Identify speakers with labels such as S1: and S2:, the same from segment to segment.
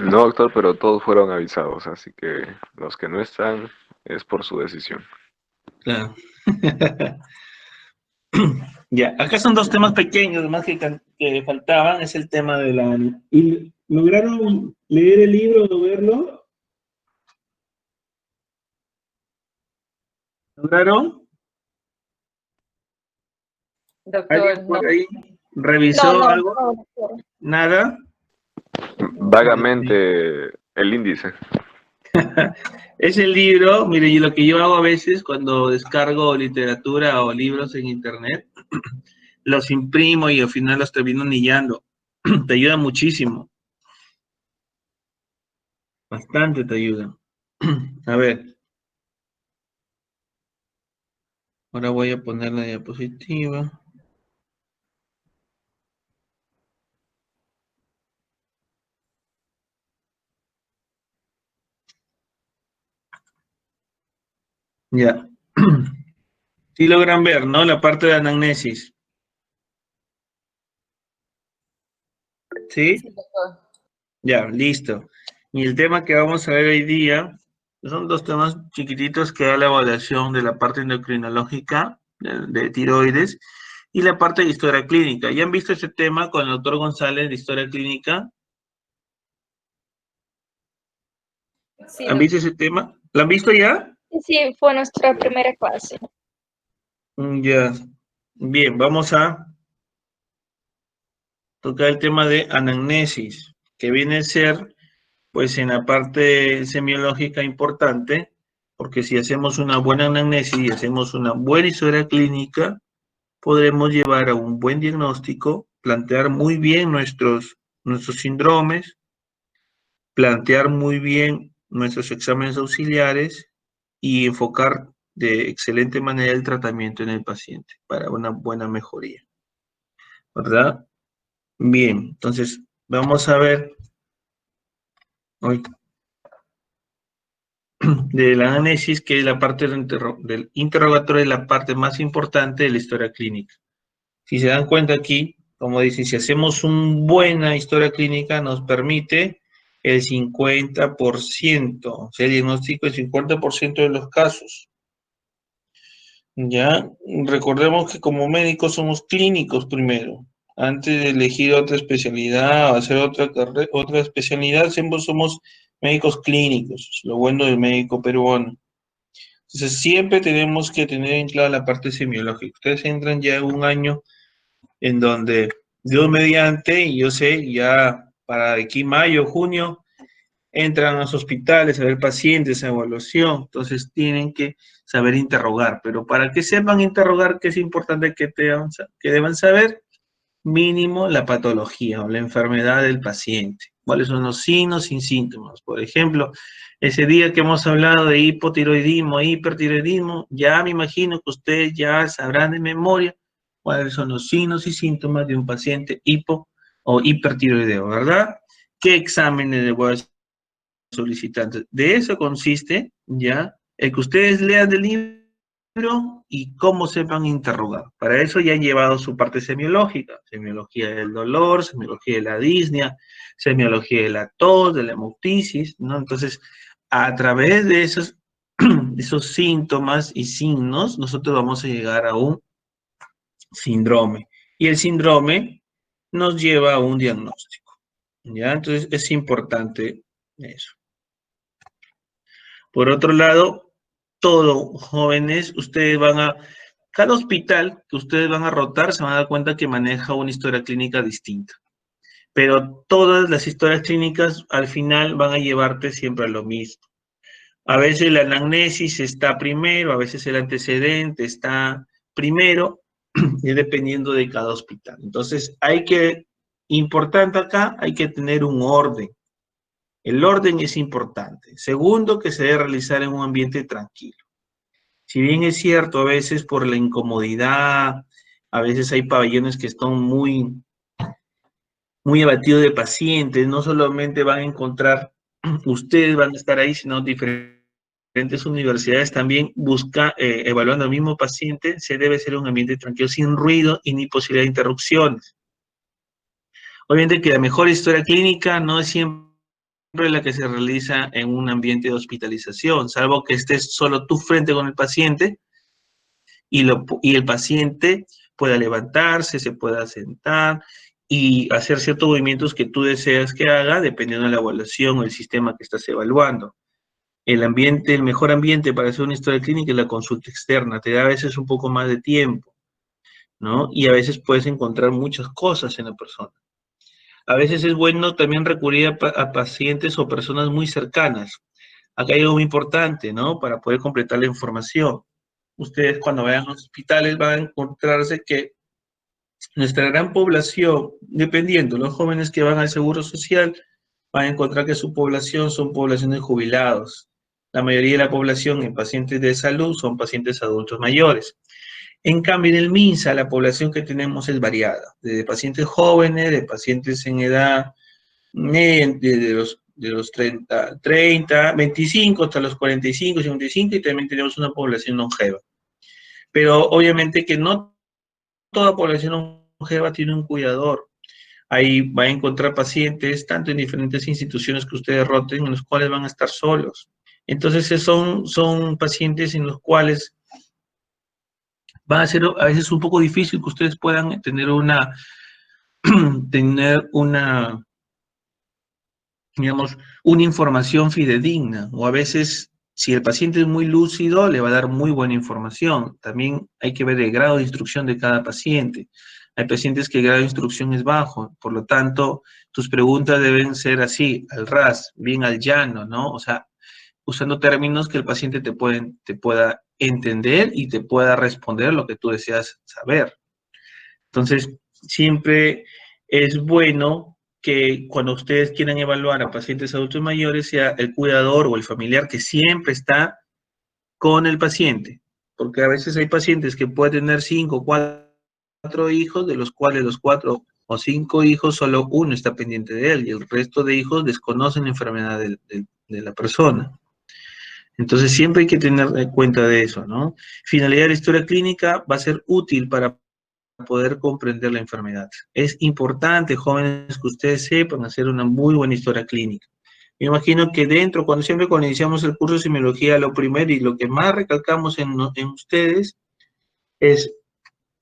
S1: No, doctor, pero todos fueron avisados, así que los que no están es por su decisión.
S2: Claro. Ya, acá son dos temas pequeños, más que faltaban, es el tema de la... ¿Y lograron leer el libro o verlo? ¿Lograron? ¿Alguien
S3: Doctor, no.
S2: por ahí
S3: No,
S2: revisó
S3: no,
S2: algo?
S3: no, doctor.
S2: ¿Nada?
S1: Vagamente el índice.
S2: Es el libro, mire, y lo que yo hago a veces cuando descargo literatura o libros en internet, los imprimo y al final los termino anillando. Te ayuda muchísimo, bastante te ayuda. A ver, ahora voy a poner la diapositiva. Ya. Sí logran ver, ¿no? La parte de anamnesis. ¿Sí?
S3: Sí, doctor.
S2: Ya, listo. Y el tema que vamos a ver hoy día son dos temas chiquititos que da la evaluación de la parte endocrinológica de tiroides y la parte de historia clínica. ¿Ya han visto ese tema con el doctor González de historia clínica?
S3: Sí,
S2: ¿Han visto
S3: doctor.
S2: ese tema? ¿Lo han visto ya?
S3: Sí, fue nuestra primera clase.
S2: Ya. Bien, vamos a tocar el tema de anamnesis, que viene a ser, pues, en la parte semiológica importante, porque si hacemos una buena anamnesis y hacemos una buena historia clínica, podremos llevar a un buen diagnóstico, plantear muy bien nuestros síndromes, plantear muy bien nuestros exámenes auxiliares y enfocar de excelente manera el tratamiento en el paciente para una buena mejoría, ¿verdad? Bien, entonces vamos a ver hoy del análisis, que es la parte del interrogatorio, es la parte más importante de la historia clínica. Si se dan cuenta aquí, como dice, si hacemos una buena historia clínica, nos permite el 50%, o sea, el diagnóstico del 50% de los casos. Ya, recordemos que como médicos somos clínicos primero. Antes de elegir otra especialidad o hacer otra especialidad, siempre somos médicos clínicos, lo bueno del médico peruano. Entonces, siempre tenemos que tener en claro la parte semiológica. Ustedes entran ya en un año en donde Dios mediante, y yo sé, ya para aquí mayo, junio, entran a los hospitales a ver pacientes, a evaluación, entonces tienen que saber interrogar, pero para que sepan interrogar, ¿qué es importante que deban saber? Mínimo la patología o la enfermedad del paciente. ¿Cuáles son los signos y síntomas? Por ejemplo, ese día que hemos hablado de hipotiroidismo, hipertiroidismo, ya me imagino que ustedes ya sabrán de memoria cuáles son los signos y síntomas de un paciente hipo o hipertiroideo, ¿verdad? ¿Qué exámenes le voy a solicitar? De eso consiste, ¿ya? El que ustedes lean del libro y cómo sepan interrogar. Para eso ya han llevado su parte semiológica, semiología del dolor, semiología de la disnea, semiología de la tos, de la hemoptisis, ¿no? Entonces, a través de esos síntomas y signos, nosotros vamos a llegar a un síndrome. Y el síndrome nos lleva a un diagnóstico, ¿ya? Entonces, es importante eso. Por otro lado, todo, jóvenes, cada hospital que ustedes van a rotar se van a dar cuenta que maneja una historia clínica distinta. Pero todas las historias clínicas al final van a llevarte siempre a lo mismo. A veces la anamnesis está primero, a veces el antecedente está primero, y dependiendo de cada hospital. Entonces, importante acá, hay que tener un orden. El orden es importante. Segundo, que se debe realizar en un ambiente tranquilo. Si bien es cierto, a veces por la incomodidad, a veces hay pabellones que están muy abatidos de pacientes, no solamente van a encontrar, ustedes van a estar ahí, sino diferentes universidades también evaluando al mismo paciente, se debe ser un ambiente tranquilo, sin ruido y ni posibilidad de interrupciones. Obviamente que la mejor historia clínica no es siempre la que se realiza en un ambiente de hospitalización, salvo que estés solo tú frente con el paciente y el paciente pueda levantarse, se pueda sentar y hacer ciertos movimientos que tú deseas que haga dependiendo de la evaluación o el sistema que estás evaluando. El mejor ambiente para hacer una historia clínica es la consulta externa, te da a veces un poco más de tiempo, ¿no? Y a veces puedes encontrar muchas cosas en la persona. A veces es bueno también recurrir a pacientes o personas muy cercanas. Acá hay algo muy importante, ¿no? Para poder completar la información. Ustedes cuando vayan a los hospitales van a encontrarse que nuestra gran población, dependiendo, los jóvenes que van al Seguro Social, van a encontrar que su población son poblaciones jubilados. La mayoría de la población en pacientes de salud son pacientes adultos mayores. En cambio, en el MINSA, la población que tenemos es variada, desde pacientes jóvenes, de pacientes en edad de los 30, 25 hasta los 45, 55, y también tenemos una población longeva. Pero obviamente que no toda población longeva tiene un cuidador. Ahí va a encontrar pacientes, tanto en diferentes instituciones que ustedes roten, en los cuales van a estar solos. Entonces son pacientes en los cuales va a ser a veces un poco difícil que ustedes puedan tener digamos, una información fidedigna, o a veces, si el paciente es muy lúcido, le va a dar muy buena información. También hay que ver el grado de instrucción de cada paciente. Hay pacientes que el grado de instrucción es bajo, por lo tanto, tus preguntas deben ser así, al ras, bien al llano, ¿no? O sea, usando términos que el paciente te pueda entender y te pueda responder lo que tú deseas saber. Entonces, siempre es bueno que cuando ustedes quieran evaluar a pacientes adultos mayores sea el cuidador o el familiar que siempre está con el paciente, porque a veces hay pacientes que pueden tener 5, 4 hijos, de los cuales los 4 o 5 hijos, solo uno está pendiente de él y el resto de hijos desconocen la enfermedad de la persona. Entonces siempre hay que tener en cuenta de eso, ¿no? Finalidad de la historia clínica va a ser útil para poder comprender la enfermedad. Es importante, jóvenes, que ustedes sepan hacer una muy buena historia clínica. Me imagino que cuando iniciamos el curso de semiología, lo primero y lo que más recalcamos en ustedes es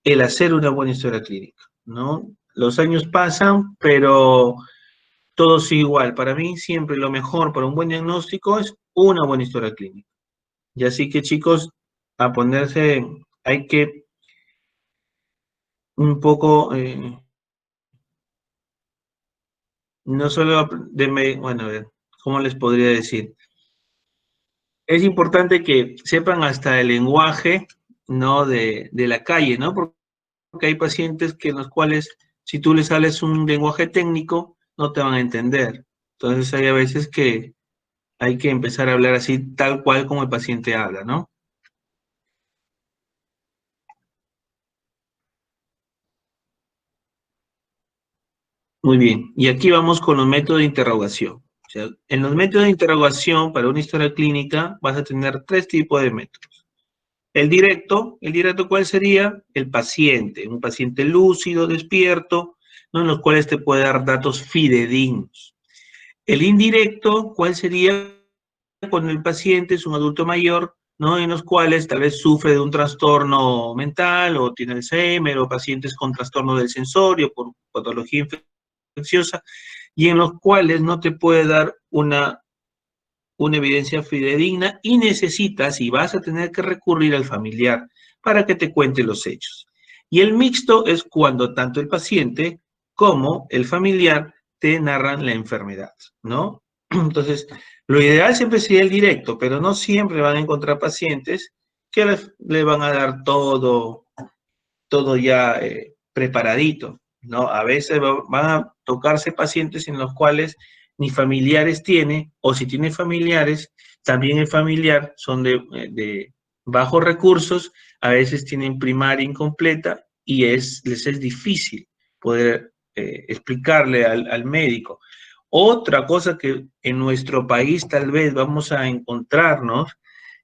S2: el hacer una buena historia clínica, ¿no? Los años pasan, pero todo sigue igual. Para mí, siempre lo mejor para un buen diagnóstico es una buena historia clínica. Y así que, chicos, a ponerse, hay que un poco... no solo bueno, a ver, ¿cómo les podría decir? Es importante que sepan hasta el lenguaje, ¿no? De la calle, ¿no? Porque hay pacientes que en los cuales, si tú les sales un lenguaje técnico, no te van a entender. Entonces hay a veces que hay que empezar a hablar así, tal cual como el paciente habla, ¿no? Muy bien. Y aquí vamos con los métodos de interrogación. O sea, en los métodos de interrogación para una historia clínica vas a tener 3 tipos de métodos. El directo, ¿cuál sería? El paciente, un paciente lúcido, despierto, ¿no? En los cuales te puede dar datos fidedignos. El indirecto, ¿cuál sería? Cuando el paciente es un adulto mayor, ¿no? En los cuales tal vez sufre de un trastorno mental o tiene Alzheimer o pacientes con trastorno del sensorio por patología infecciosa y en los cuales no te puede dar una evidencia fidedigna y necesitas y vas a tener que recurrir al familiar para que te cuente los hechos. Y el mixto es cuando tanto el paciente como el familiar te narran la enfermedad, ¿no? Entonces, lo ideal siempre sería el directo, pero no siempre van a encontrar pacientes que le van a dar todo ya preparadito, ¿no? A veces van a tocarse pacientes en los cuales ni familiares tiene, o si tiene familiares, también el familiar son de bajos recursos, a veces tienen primaria incompleta y les es difícil poder explicarle al médico. Otra cosa que en nuestro país tal vez vamos a encontrarnos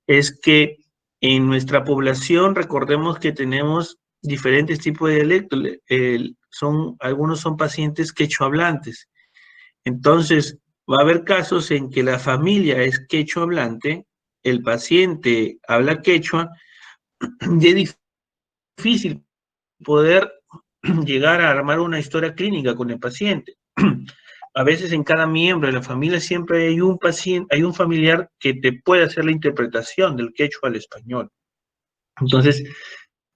S2: es que en nuestra población recordemos que tenemos diferentes tipos de dialectos. Algunos son pacientes quechohablantes. Entonces, va a haber casos en que la familia es quechua hablante, el paciente habla quechua, y es difícil poder llegar a armar una historia clínica con el paciente. A veces en cada miembro de la familia siempre hay un paciente, hay un familiar que te puede hacer la interpretación del quechua al español. Entonces,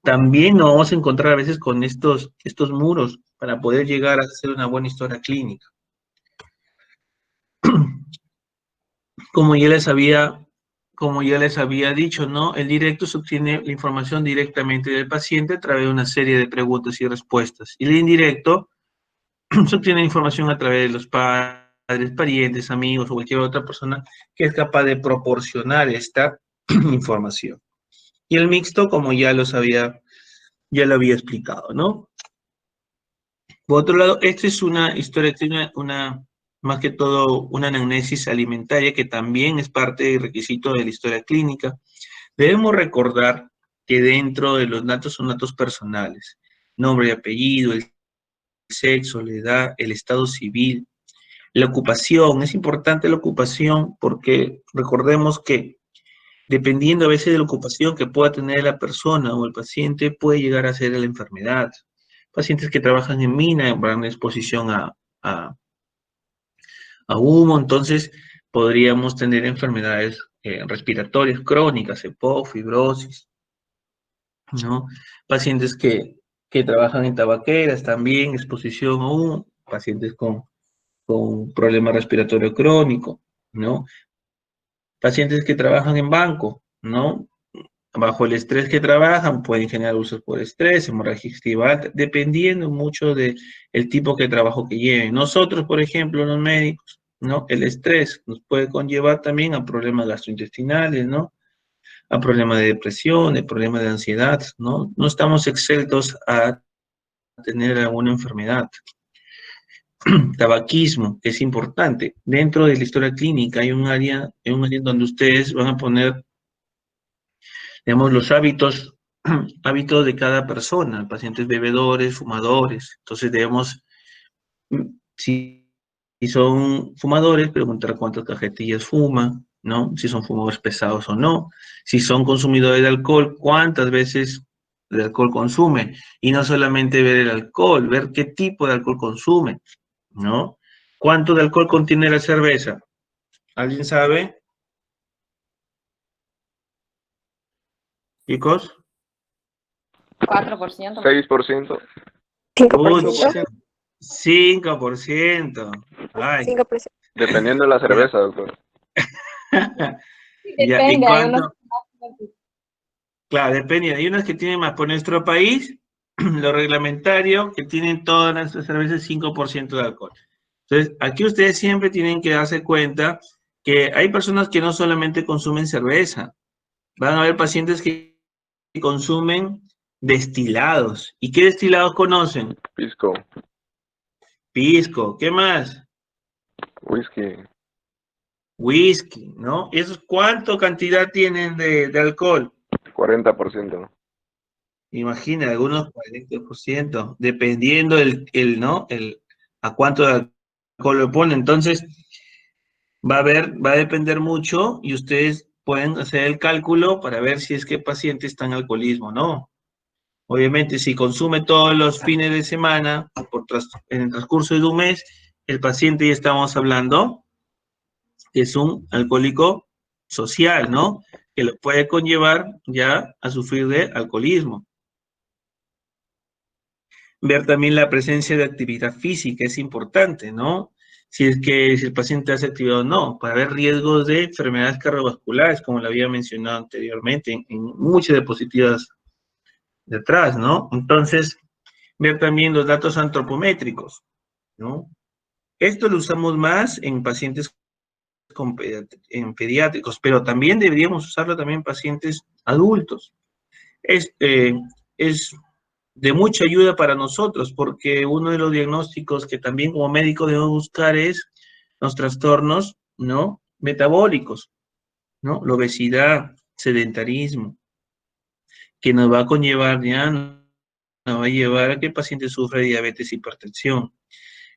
S2: también nos vamos a encontrar a veces con estos muros para poder llegar a hacer una buena historia clínica. Como ya les había, como ya les había dicho, ¿no? El directo se obtiene la información directamente del paciente a través de una serie de preguntas y respuestas. Y el indirecto se obtiene información a través de los padres, parientes, amigos o cualquier otra persona que es capaz de proporcionar esta información. Y el mixto, como ya lo había explicado, ¿no? Por otro lado, esta es una historia, más que todo una anamnesis alimentaria que también es parte del requisito de la historia clínica. Debemos recordar que dentro de los datos son datos personales, nombre y apellido, el sexo, la edad, el estado civil, la ocupación. Es importante la ocupación porque recordemos que dependiendo a veces de la ocupación que pueda tener la persona o el paciente, puede llegar a ser la enfermedad. Pacientes que trabajan en mina van a exposición a, a humo, entonces podríamos tener enfermedades respiratorias crónicas, EPOC, fibrosis, ¿no? Pacientes que trabajan en tabaqueras también, exposición a humo, pacientes con problema respiratorio crónico, ¿no? Pacientes que trabajan en banco, ¿no? Bajo el estrés que trabajan, pueden generar usos por estrés, hemorragia digestiva alta, dependiendo mucho del tipo de trabajo que lleven. Nosotros, por ejemplo, los médicos, ¿no? El estrés nos puede conllevar también a problemas gastrointestinales, ¿no? A problemas de depresión, a problemas de ansiedad, ¿no? No estamos exentos a tener alguna enfermedad. Tabaquismo, que es importante. Dentro de la historia clínica hay un área donde ustedes van a poner, digamos, los hábitos de cada persona, pacientes bebedores, fumadores. Entonces debemos, si son fumadores, preguntar cuántas cajetillas fuman, ¿no? Si son fumadores pesados o no. Si son consumidores de alcohol, cuántas veces de alcohol consumen. Y no solamente ver el alcohol, ver qué tipo de alcohol consumen, ¿no? ¿Cuánto de alcohol contiene la cerveza? ¿Alguien sabe, chicos?
S3: 4%.
S1: 6%.
S4: 5%.
S2: 5%. Ay.
S4: 5%.
S1: Dependiendo de la
S2: Ya.
S1: cerveza, doctor.
S2: Ya, ¿y
S3: Depende, hay unos
S2: cuánto? Claro, depende. Hay unas que tienen más. Por nuestro país, lo reglamentario, que tienen todas las cervezas 5% de alcohol. Entonces, aquí ustedes siempre tienen que darse cuenta que hay personas que no solamente consumen cerveza, van a haber pacientes que consumen destilados. ¿Y qué destilados conocen?
S1: Pisco,
S2: Pisco, ¿qué más?
S1: whisky,
S2: Whisky, ¿no? ¿Esos cuánto cantidad tienen de alcohol?
S1: 40%.
S2: Imagina, algunos 40%, dependiendo ¿no? A cuánto de alcohol le pone. Entonces, va a depender mucho y ustedes pueden hacer el cálculo para ver si es que el paciente está en alcoholismo, ¿no? Obviamente, si consume todos los fines de semana, en el transcurso de un mes, el paciente ya estamos hablando que es un alcohólico social, ¿no? Que lo puede conllevar ya a sufrir de alcoholismo. Ver también la presencia de actividad física es importante, ¿no? Si el paciente hace actividad o no, para ver riesgos de enfermedades cardiovasculares, como lo había mencionado anteriormente, en muchas diapositivas de atrás, ¿no? Entonces, ver también los datos antropométricos, ¿no? Esto lo usamos más en pacientes en pediátricos, pero también deberíamos usarlo también en pacientes adultos. Es de mucha ayuda para nosotros, porque uno de los diagnósticos que también como médico debemos buscar es los trastornos, ¿no? Metabólicos, ¿no? La obesidad, sedentarismo, que nos va a conllevar ya, nos va a llevar a que el paciente sufra de diabetes, hipertensión.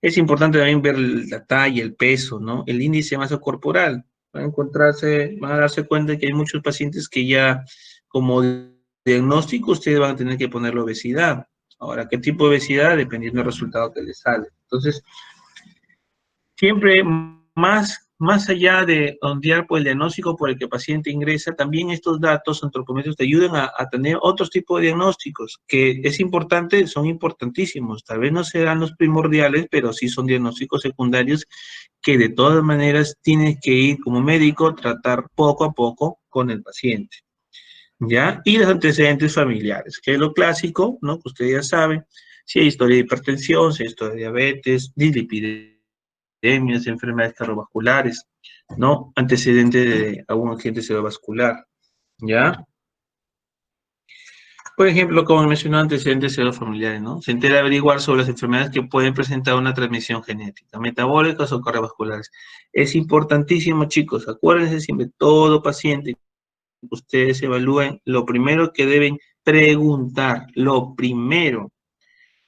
S2: Es importante también ver la talla, el peso, ¿no? El índice de masa corporal. Van a darse cuenta de que hay muchos pacientes que ya, como diagnóstico, ustedes van a tener que ponerle obesidad. Ahora, ¿qué tipo de obesidad? Dependiendo del resultado que les sale. Entonces, siempre más allá de ondear por el diagnóstico por el que el paciente ingresa, también estos datos antropométricos te ayudan a tener otros tipos de diagnósticos, que es importante, son importantísimos. Tal vez no serán los primordiales, pero sí son diagnósticos secundarios que de todas maneras tienes que ir como médico, tratar poco a poco con el paciente, ¿ya? Y los antecedentes familiares, que es lo clásico, ¿no? Que ustedes ya saben, si hay historia de hipertensión, si hay historia de diabetes, dislipidemias, enfermedades cardiovasculares, ¿no? Antecedentes de algún agente cerebrovascular, ¿ya? Por ejemplo, como mencionó, antecedentes cerebrofamiliares, ¿no? Se entera de averiguar sobre las enfermedades que pueden presentar una transmisión genética, metabólicas o cardiovasculares. Es importantísimo, chicos, acuérdense siempre, todo paciente que ustedes evalúen, lo primero que deben preguntar, lo primero,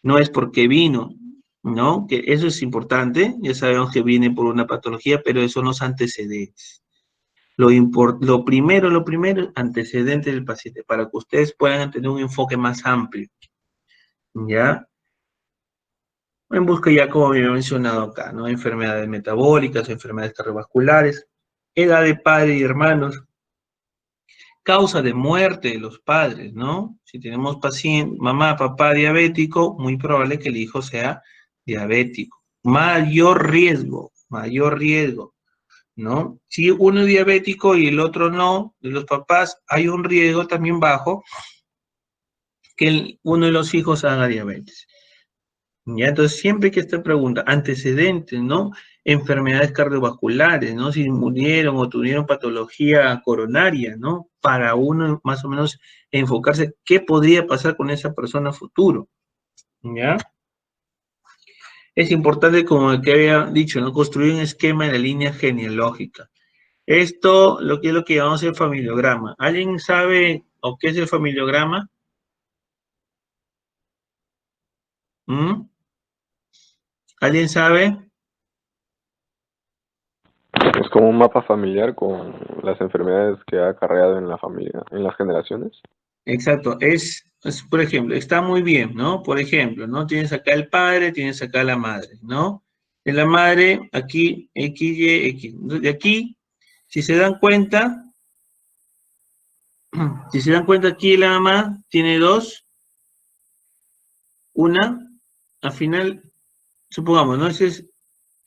S2: no es porque vino, ¿no? Que eso es importante, ya sabemos que viene por una patología, pero eso no es antecedentes. Lo primero, antecedente del paciente, para que ustedes puedan tener un enfoque más amplio, ¿ya? En busca ya, como me he mencionado acá, ¿no? Enfermedades metabólicas, enfermedades cardiovasculares, edad de padre y hermanos, causa de muerte de los padres, ¿no? Si tenemos paciente, mamá, papá diabético, muy probable que el hijo sea diabético. Mayor riesgo, ¿no? Si uno es diabético y el otro no, de los papás, hay un riesgo también bajo que uno de los hijos haga diabetes. ¿Ya? Entonces, siempre que esta pregunta, antecedentes, ¿no? Enfermedades cardiovasculares, ¿no? Si murieron o tuvieron patología coronaria, ¿no? Para uno más o menos enfocarse qué podría pasar con esa persona a futuro, ¿ya? Es importante, como el que había dicho, ¿no? Construir un esquema de la línea genealógica. Esto, lo que es lo que llamamos el familiograma. ¿Alguien sabe o qué es el familiograma? ¿Mm? ¿Alguien sabe?
S1: Es como un mapa familiar con las enfermedades que ha acarreado en la familia, en las generaciones.
S2: Exacto, por ejemplo, está muy bien, ¿no? Por ejemplo, ¿no? Tienes acá el padre, tienes acá la madre, ¿no? En la madre, aquí, X, Y, X. De aquí, si se dan cuenta, aquí la mamá tiene dos, una, al final, supongamos, ¿no? Ese es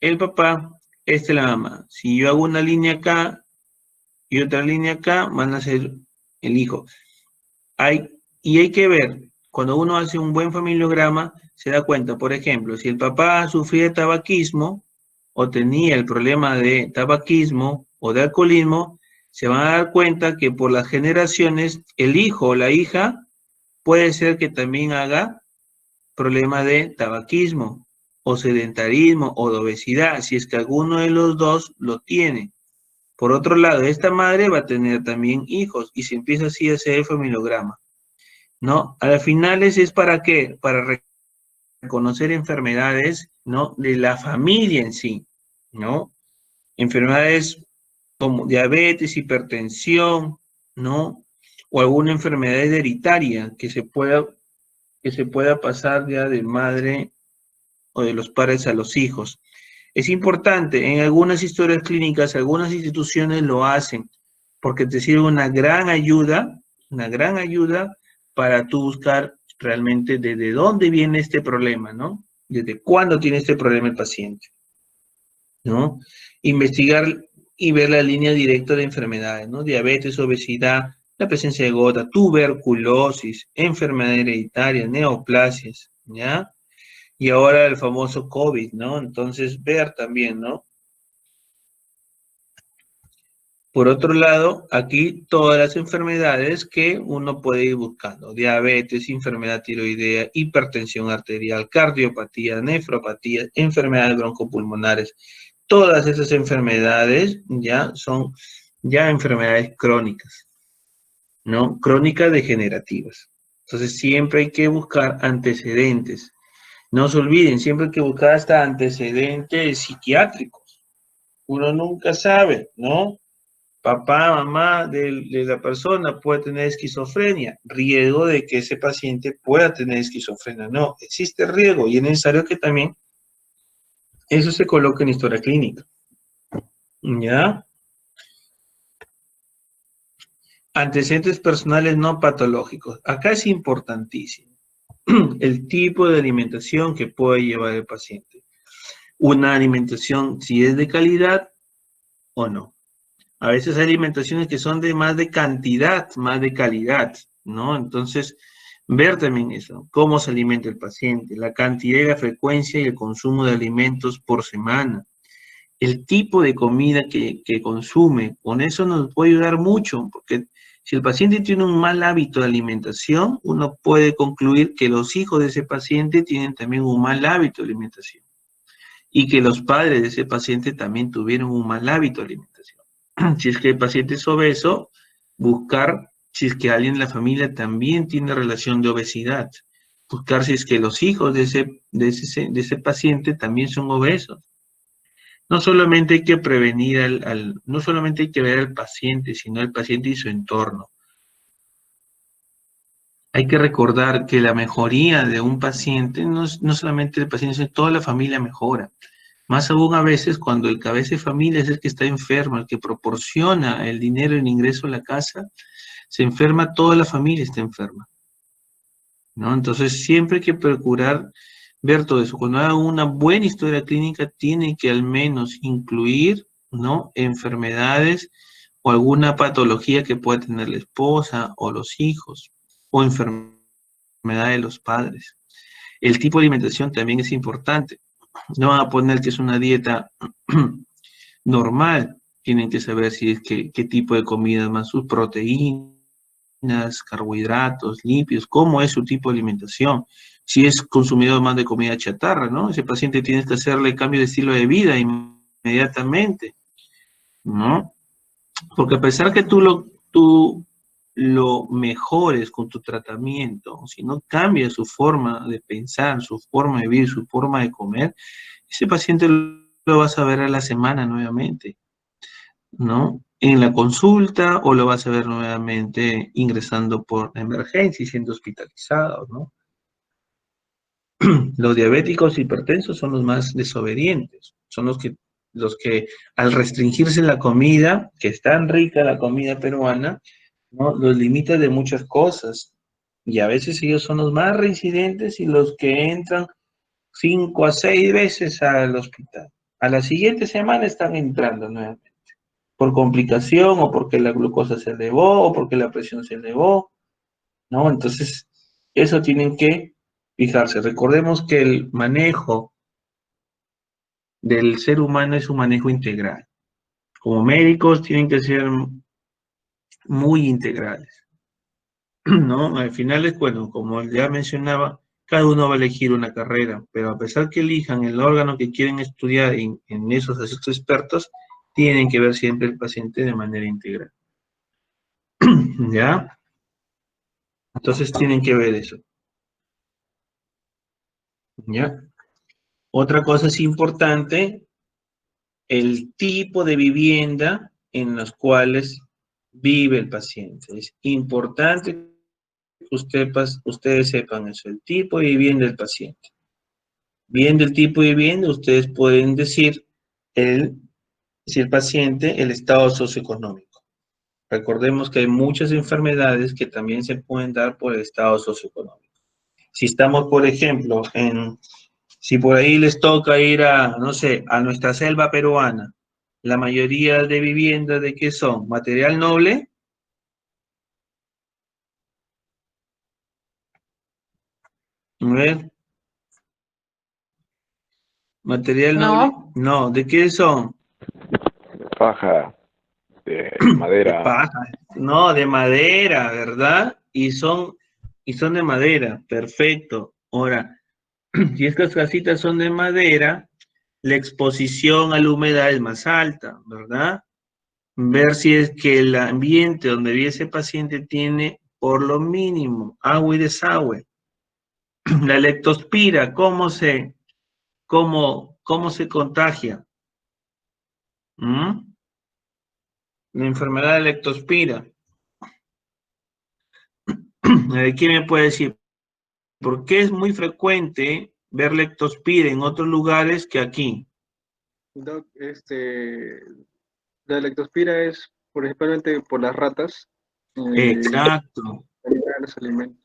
S2: el papá, esta es la mamá. Si yo hago una línea acá y otra línea acá, van a ser el hijo. Y hay que ver, cuando uno hace un buen familiograma, se da cuenta, por ejemplo, si el papá sufría de tabaquismo o tenía el problema de tabaquismo o de alcoholismo, se van a dar cuenta que por las generaciones el hijo o la hija puede ser que también haga problema de tabaquismo o sedentarismo o de obesidad, si es que alguno de los dos lo tiene. Por otro lado, esta madre va a tener también hijos y se empieza así a hacer el familiograma, ¿no? A las finales es para qué? Para reconocer enfermedades, ¿no? De la familia en sí, ¿no? Enfermedades como diabetes, hipertensión, ¿no? O alguna enfermedad hereditaria que se pueda pasar ya de madre o de los padres a los hijos. Es importante, en algunas historias clínicas, algunas instituciones lo hacen, porque te sirve una gran ayuda para tú buscar realmente desde dónde viene este problema, ¿no? Desde cuándo tiene este problema el paciente, ¿no? Investigar y ver la línea directa de enfermedades, ¿no? Diabetes, obesidad, la presencia de gota, tuberculosis, enfermedad hereditaria, neoplasias, ¿ya? Y ahora el famoso COVID, ¿no? Entonces, ver también, ¿no? Por otro lado, aquí todas las enfermedades que uno puede ir buscando. Diabetes, enfermedad tiroidea, hipertensión arterial, cardiopatía, nefropatía, enfermedades broncopulmonares. Todas esas enfermedades ya son enfermedades crónicas, ¿no? Crónicas degenerativas. Entonces siempre hay que buscar antecedentes. No se olviden, siempre hay que buscar hasta antecedentes psiquiátricos. Uno nunca sabe, ¿no? Papá, mamá de la persona puede tener esquizofrenia, riesgo de que ese paciente pueda tener esquizofrenia. No, existe riesgo y es necesario que también eso se coloque en historia clínica. ¿Ya? Antecedentes personales no patológicos. Acá es importantísimo el tipo de alimentación que puede llevar el paciente. Una alimentación, si es de calidad o no. A veces hay alimentaciones que son de más de cantidad, más de calidad, ¿no? Entonces, ver también eso, cómo se alimenta el paciente, la cantidad y la frecuencia y el consumo de alimentos por semana, el tipo de comida que consume, con eso nos puede ayudar mucho, porque si el paciente tiene un mal hábito de alimentación, uno puede concluir que los hijos de ese paciente tienen también un mal hábito de alimentación y que los padres de ese paciente también tuvieron un mal hábito de alimentación. Si es que el paciente es obeso, buscar si es que alguien en la familia también tiene relación de obesidad, buscar si es que los hijos de ese paciente también son obesos. No solamente hay que prevenir no solamente hay que ver al paciente, sino al paciente y su entorno. Hay que recordar que la mejoría de un paciente, no solamente el paciente, sino toda la familia mejora. Más aún a veces cuando el cabeza de familia es el que está enfermo, el que proporciona el dinero, el ingreso a la casa, se enferma, toda la familia está enferma, ¿no? Entonces siempre hay que procurar ver todo eso. Cuando haga una buena historia clínica, tiene que al menos incluir, ¿no?, enfermedades o alguna patología que pueda tener la esposa o los hijos, o enfermedad de los padres. El tipo de alimentación también es importante. No van a poner que es una dieta normal. Tienen que saber si es qué tipo de comida más sus proteínas, carbohidratos, lípidos, cómo es su tipo de alimentación. Si es consumidor más de comida chatarra, ¿no? Ese paciente tiene que hacerle cambio de estilo de vida inmediatamente, ¿no? Porque a pesar que tú lo mejores con tu tratamiento, si no cambia su forma de pensar, su forma de vivir, su forma de comer, ese paciente lo vas a ver a la semana nuevamente, ¿no? En la consulta o lo vas a ver nuevamente ingresando por emergencia y siendo hospitalizado, ¿no? Los diabéticos hipertensos son los más desobedientes, son los que al restringirse la comida, que es tan rica la comida peruana, ¿no?, los limita de muchas cosas. Y a veces ellos son los más reincidentes y los que entran 5 a 6 veces al hospital. A la siguiente semana están entrando nuevamente, por complicación o porque la glucosa se elevó o porque la presión se elevó, ¿no? Entonces, eso tienen que fijarse. Recordemos que el manejo del ser humano es un manejo integral. Como médicos tienen que ser muy integrales, ¿no? Al final es, bueno, como ya mencionaba, cada uno va a elegir una carrera, pero a pesar que elijan el órgano que quieren estudiar en esos aspectos expertos, tienen que ver siempre el paciente de manera integral. ¿Ya? Entonces tienen que ver eso. ¿Ya? Otra cosa es importante, el tipo de vivienda en las cuales vive el paciente. Es importante que ustedes sepan eso, el tipo de vivienda del paciente. Viendo el tipo de vivienda, ustedes pueden decir si el paciente, el estado socioeconómico. Recordemos que hay muchas enfermedades que también se pueden dar por el estado socioeconómico. Si estamos, por ejemplo, si por ahí les toca ir a, no sé, a nuestra selva peruana, la mayoría de viviendas, ¿de qué son? ¿Material noble? A ver. ¿Material noble?
S3: No,
S2: No, ¿de qué son?
S1: Paja, de
S2: De
S1: madera.
S2: paja. No, de madera, ¿verdad? Y son de madera, perfecto. Ahora, si estas casitas son de madera, la exposición a la humedad es más alta, ¿verdad? Ver si es que el ambiente donde vive ese paciente tiene por lo mínimo agua y desagüe. La leptospira, cómo se contagia? ¿Mm? La enfermedad de leptospira. ¿Quién me puede decir? ¿Por qué es muy frecuente ver leptospira en otros lugares que aquí?
S4: Doc, la lectospira es principalmente por las ratas,
S2: Exacto.
S4: los alimentos.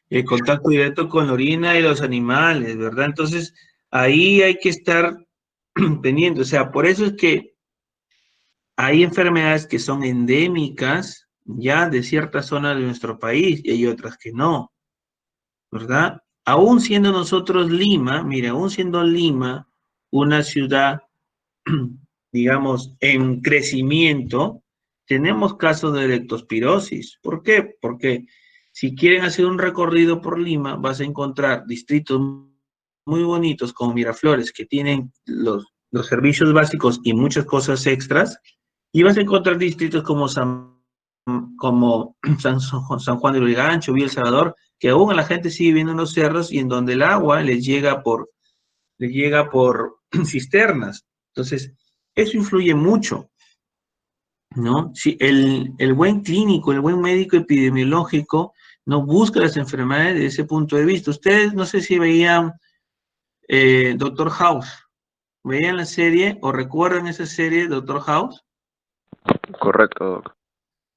S2: El contacto directo con la orina de los animales, ¿verdad? Entonces, ahí hay que estar pendiente. O sea, por eso es que hay enfermedades que son endémicas ya de ciertas zonas de nuestro país y hay otras que no, ¿verdad? Aún siendo nosotros Lima, mira, aún siendo Lima una ciudad, digamos, en crecimiento, tenemos casos de leptospirosis. ¿Por qué? Porque si quieren hacer un recorrido por Lima, vas a encontrar distritos muy bonitos como Miraflores, que tienen los servicios básicos y muchas cosas extras, y vas a encontrar distritos como como San Juan de Lurigancho, Villa El Salvador, que aún a la gente sigue viviendo en los cerros y en donde el agua les llega por cisternas. Entonces, eso influye mucho, ¿no? Si el buen clínico, el buen médico epidemiológico no busca las enfermedades desde ese punto de vista. Ustedes no sé si veían Doctor House, veían la serie o recuerdan esa serie Doctor House.
S1: Correcto, Doc.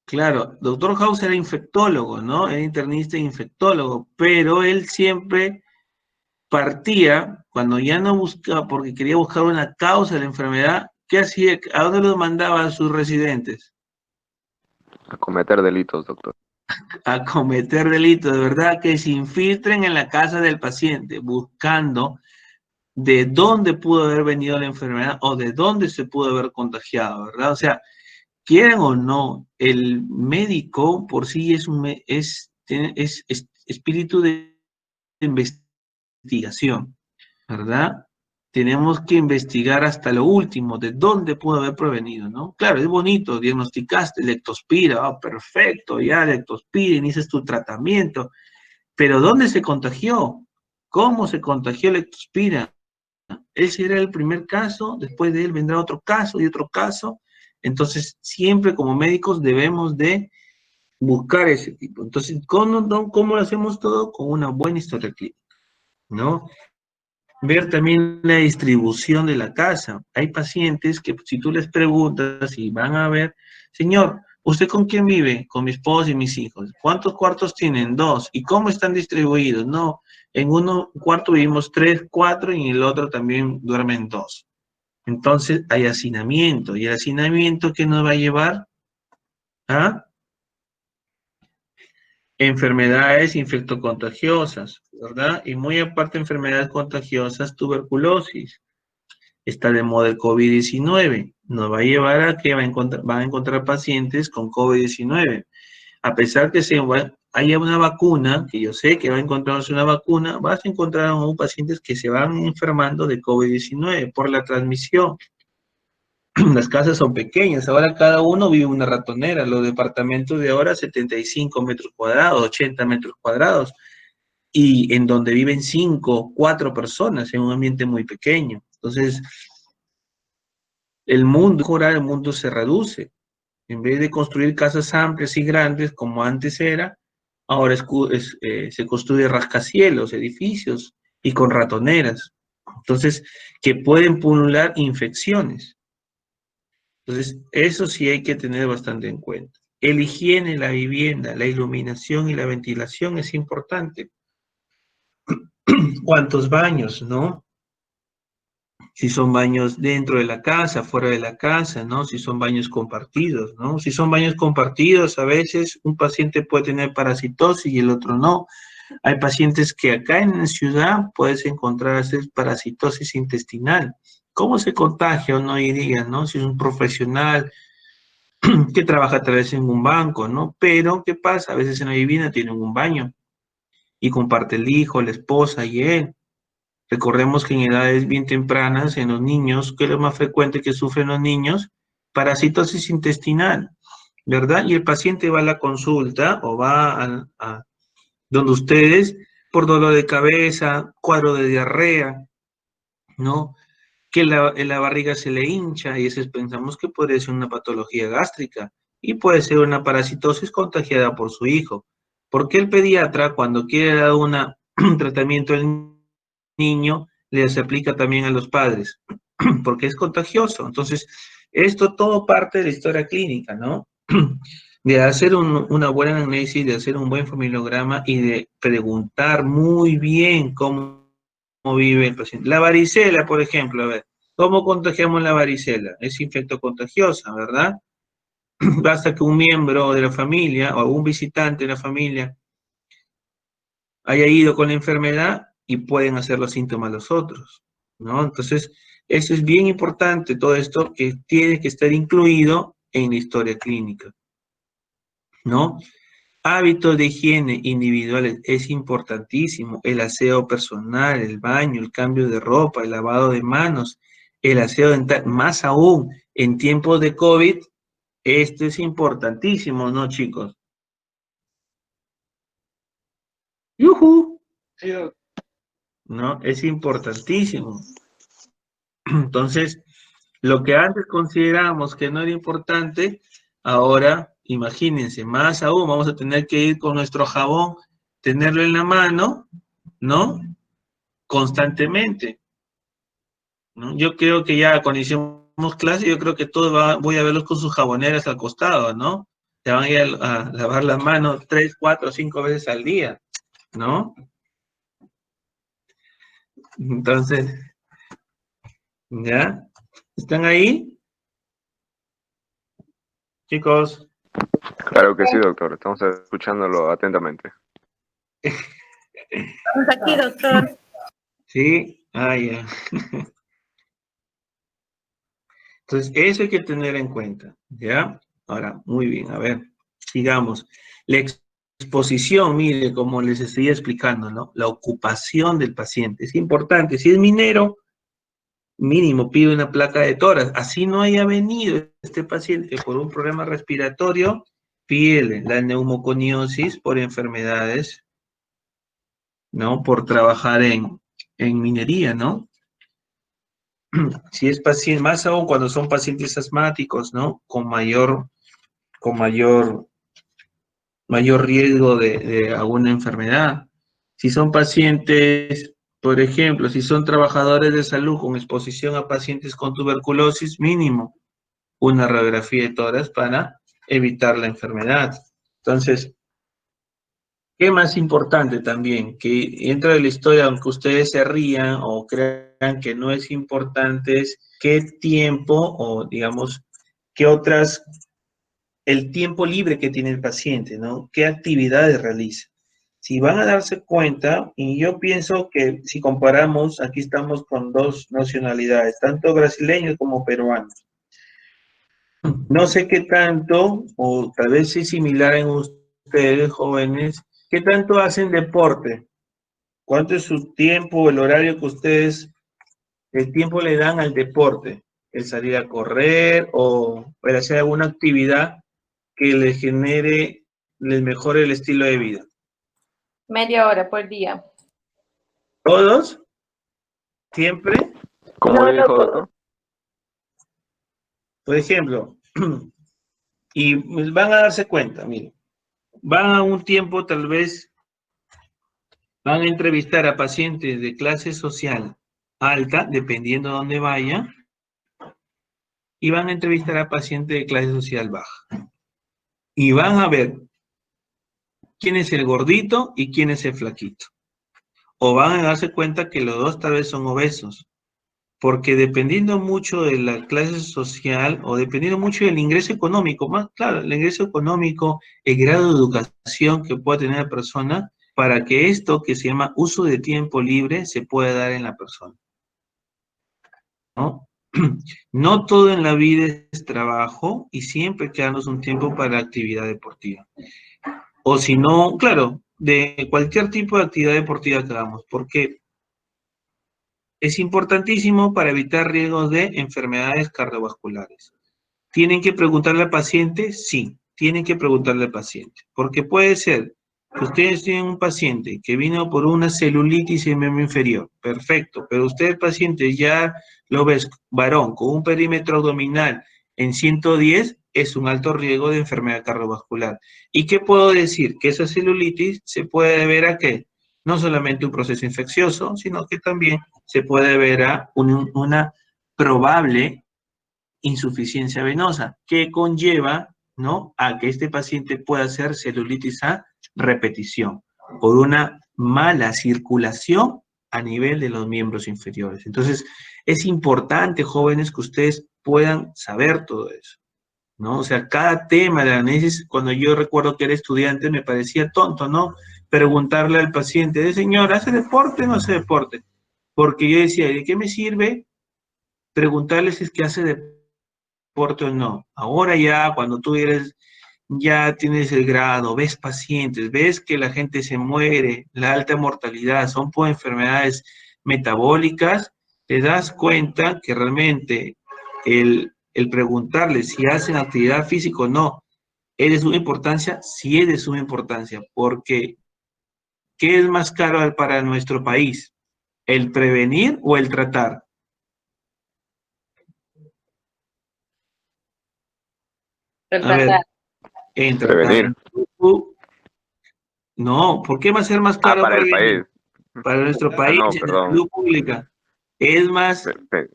S2: Claro, Doctor House era infectólogo, ¿no? Era internista e infectólogo, pero él siempre partía, cuando ya no buscaba, porque quería buscar una causa de la enfermedad, ¿qué hacía? ¿A dónde los mandaba a sus residentes?
S1: A cometer delitos, doctor.
S2: A cometer delitos, de verdad, que se infiltren en la casa del paciente, buscando de dónde pudo haber venido la enfermedad o de dónde se pudo haber contagiado, ¿verdad? O sea, quieran o no, el médico por sí es espíritu de investigación, ¿verdad? Tenemos que investigar hasta lo último, de dónde pudo haber provenido, ¿no? Claro, es bonito, diagnosticaste leptospira, perfecto, ya leptospira, inicias tu tratamiento, pero ¿dónde se contagió? ¿Cómo se contagió leptospira? Ese era el primer caso, después de él vendrá otro caso y otro caso. Entonces, siempre como médicos debemos de buscar ese tipo. Entonces, ¿cómo lo hacemos todo? Con una buena historia clínica, ¿no? Ver también la distribución de la casa. Hay pacientes que si tú les preguntas y van a ver, señor, ¿usted con quién vive? Con mi esposa y mis hijos. ¿Cuántos cuartos tienen? 2. ¿Y cómo están distribuidos? No, en un cuarto vivimos 3, 4 y en el otro también duermen 2. Entonces hay hacinamiento. ¿Y el hacinamiento qué nos va a llevar? ¿A? Enfermedades infectocontagiosas, ¿verdad? Y muy aparte enfermedades contagiosas, tuberculosis. Está de moda el COVID-19. Nos va a llevar a que van a encontrar pacientes con COVID-19. A pesar que haya una vacuna, que yo sé que va a encontrarse una vacuna, vas a encontrar aún pacientes que se van enfermando de COVID-19 por la transmisión. Las casas son pequeñas, ahora cada uno vive una ratonera, los departamentos de ahora 75 metros cuadrados, 80 metros cuadrados, y en donde viven 5, 4 personas en un ambiente muy pequeño. Entonces, el mundo se reduce. En vez de construir casas amplias y grandes como antes era, ahora se construye rascacielos, edificios y con ratoneras. Entonces, que pueden pulular infecciones. Entonces, eso sí hay que tener bastante en cuenta. El higiene, la vivienda, la iluminación y la ventilación es importante. ¿Cuántos baños, no? Si son baños dentro de la casa, fuera de la casa, ¿no? Si son baños compartidos, ¿no? Si son baños compartidos, a veces un paciente puede tener parasitosis y el otro no. Hay pacientes que acá en la ciudad puedes encontrar hacer parasitosis intestinal. ¿Cómo se contagia? Uno diría, ¿no? Si es un profesional que trabaja tal vez en un banco, ¿no? Pero, ¿qué pasa? A veces en la vivienda tienen un baño y comparte el hijo, la esposa y él. Recordemos que en edades bien tempranas, en los niños, ¿qué es lo más frecuente que sufren los niños? Parasitosis intestinal, ¿verdad? Y el paciente va a la consulta o va donde ustedes por dolor de cabeza, cuadro de diarrea, ¿no? Que la barriga se le hincha y eso pensamos que puede ser una patología gástrica y puede ser una parasitosis contagiada por su hijo. ¿Por qué el pediatra cuando quiere dar un tratamiento al niño les aplica también a los padres? Porque es contagioso. Entonces, esto todo parte de la historia clínica, ¿no? De hacer una buena análisis, de hacer un buen familiograma y de preguntar muy bien cómo vive el paciente. La varicela, por ejemplo, a ver, ¿cómo contagiamos la varicela? Es infectocontagiosa, ¿verdad? Basta que un miembro de la familia o un visitante de la familia haya ido con la enfermedad y pueden hacer los síntomas los otros, ¿no? Entonces, eso es bien importante, todo esto que tiene que estar incluido en la historia clínica, ¿no? Hábitos de higiene individuales es importantísimo. El aseo personal, el baño, el cambio de ropa, el lavado de manos, el aseo dental, más aún en tiempos de COVID, esto es importantísimo, ¿no, chicos? ¡Yujú!
S4: Sí, doc.
S2: ¿No? Es importantísimo. Entonces, lo que antes considerábamos que no era importante, ahora, imagínense, más aún, vamos a tener que ir con nuestro jabón, tenerlo en la mano, ¿no? Constantemente, ¿no? Yo creo que ya cuando hicimos clase, yo creo que todos voy a verlos con sus jaboneras al costado, ¿no? Se van a ir a lavar las manos 3, 4, 5 veces al día, ¿no? Entonces, ¿ya? ¿Están ahí? Chicos,
S1: Claro que sí, doctor. Estamos escuchándolo atentamente.
S5: Estamos aquí, doctor.
S2: ¿sí? Ah, ya. Entonces, eso hay que tener en cuenta, ¿ya? Ahora, muy bien, a ver, sigamos. La exposición, mire, como les estoy explicando, ¿no? La ocupación del paciente es importante. Si es minero, mínimo pide una placa de tórax. Así no haya venido este paciente por un problema respiratorio, pide la neumoconiosis por enfermedades, ¿no? Por trabajar en minería, ¿no? Si es paciente, más aún cuando son pacientes asmáticos, ¿no? Con mayor riesgo de alguna enfermedad. Si son pacientes, por ejemplo, si son trabajadores de salud con exposición a pacientes con tuberculosis, mínimo una radiografía de tórax para evitar la enfermedad. Entonces, ¿qué más importante también? Que entra de la historia, aunque ustedes se rían o crean que no es importante, es qué tiempo o digamos, qué otras, el tiempo libre que tiene el paciente, ¿no? ¿Qué actividades realiza? Si van a darse cuenta, y yo pienso que si comparamos, aquí estamos con dos nacionalidades, tanto brasileños como peruanos. No sé qué tanto, o tal vez sí similar en ustedes, jóvenes, qué tanto hacen deporte. ¿Cuánto es su tiempo, el horario que ustedes, el tiempo le dan al deporte? El salir a correr o el hacer alguna actividad que les genere, les mejore el estilo de vida.
S3: Media hora por día.
S2: ¿Todos? ¿Siempre?
S1: ¿Cómo
S3: No,
S1: dijo,
S3: no,
S1: doctor?
S2: Por ejemplo, y van a darse cuenta, miren, van a un tiempo tal vez, van a entrevistar a pacientes de clase social alta, dependiendo de dónde vaya, y van a entrevistar a pacientes de clase social baja. Y van a ver quién es el gordito y quién es el flaquito. O van a darse cuenta que los dos tal vez son obesos. Porque dependiendo mucho de la clase social o dependiendo mucho del ingreso económico, más claro, el ingreso económico, el grado de educación que pueda tener la persona, para que esto que se llama uso de tiempo libre se pueda dar en la persona, ¿no? No todo en la vida es trabajo y siempre hay que darnos un tiempo para actividad deportiva. O si no, claro, de cualquier tipo de actividad deportiva que hagamos, porque es importantísimo para evitar riesgos de enfermedades cardiovasculares. ¿Tienen que preguntarle al paciente? Sí, tienen que preguntarle al paciente, porque puede ser que ustedes tienen un paciente que vino por una celulitis en miembro inferior, perfecto, pero usted el paciente ya lo ves varón con un perímetro abdominal en 110, es un alto riesgo de enfermedad cardiovascular. ¿Y qué puedo decir? Que esa celulitis se puede deber a qué? No solamente un proceso infeccioso, sino que también se puede ver a una probable insuficiencia venosa, que conlleva, ¿no?, a que este paciente pueda hacer celulitis a repetición por una mala circulación a nivel de los miembros inferiores. Entonces, es importante, jóvenes, que ustedes puedan saber todo eso, ¿no? O sea, cada tema de análisis, cuando yo recuerdo que era estudiante, me parecía tonto, ¿no? Preguntarle al paciente, de señor, ¿hace deporte o no hace deporte? Porque yo decía, ¿de qué me sirve preguntarle si es que hace deporte o no? Ahora ya, cuando tú eres, ya tienes el grado, ves pacientes, ves que la gente se muere, la alta mortalidad, son por enfermedades metabólicas, te das cuenta que realmente el preguntarle si hacen actividad física o no, ¿es de suma importancia? Sí es de suma importancia, porque ¿qué es más caro para nuestro país? ¿El prevenir o el tratar?
S3: El
S2: A ver,
S3: tratar.
S2: en tratar.
S1: Prevenir.
S2: No, ¿por qué va a ser más
S1: Ah,
S2: caro
S1: para el
S2: prevenir?
S1: país.
S2: Para nuestro
S1: Ah,
S2: país,
S1: no,
S2: en la
S1: perdón.
S2: salud pública. Es más,
S1: Pe- pe-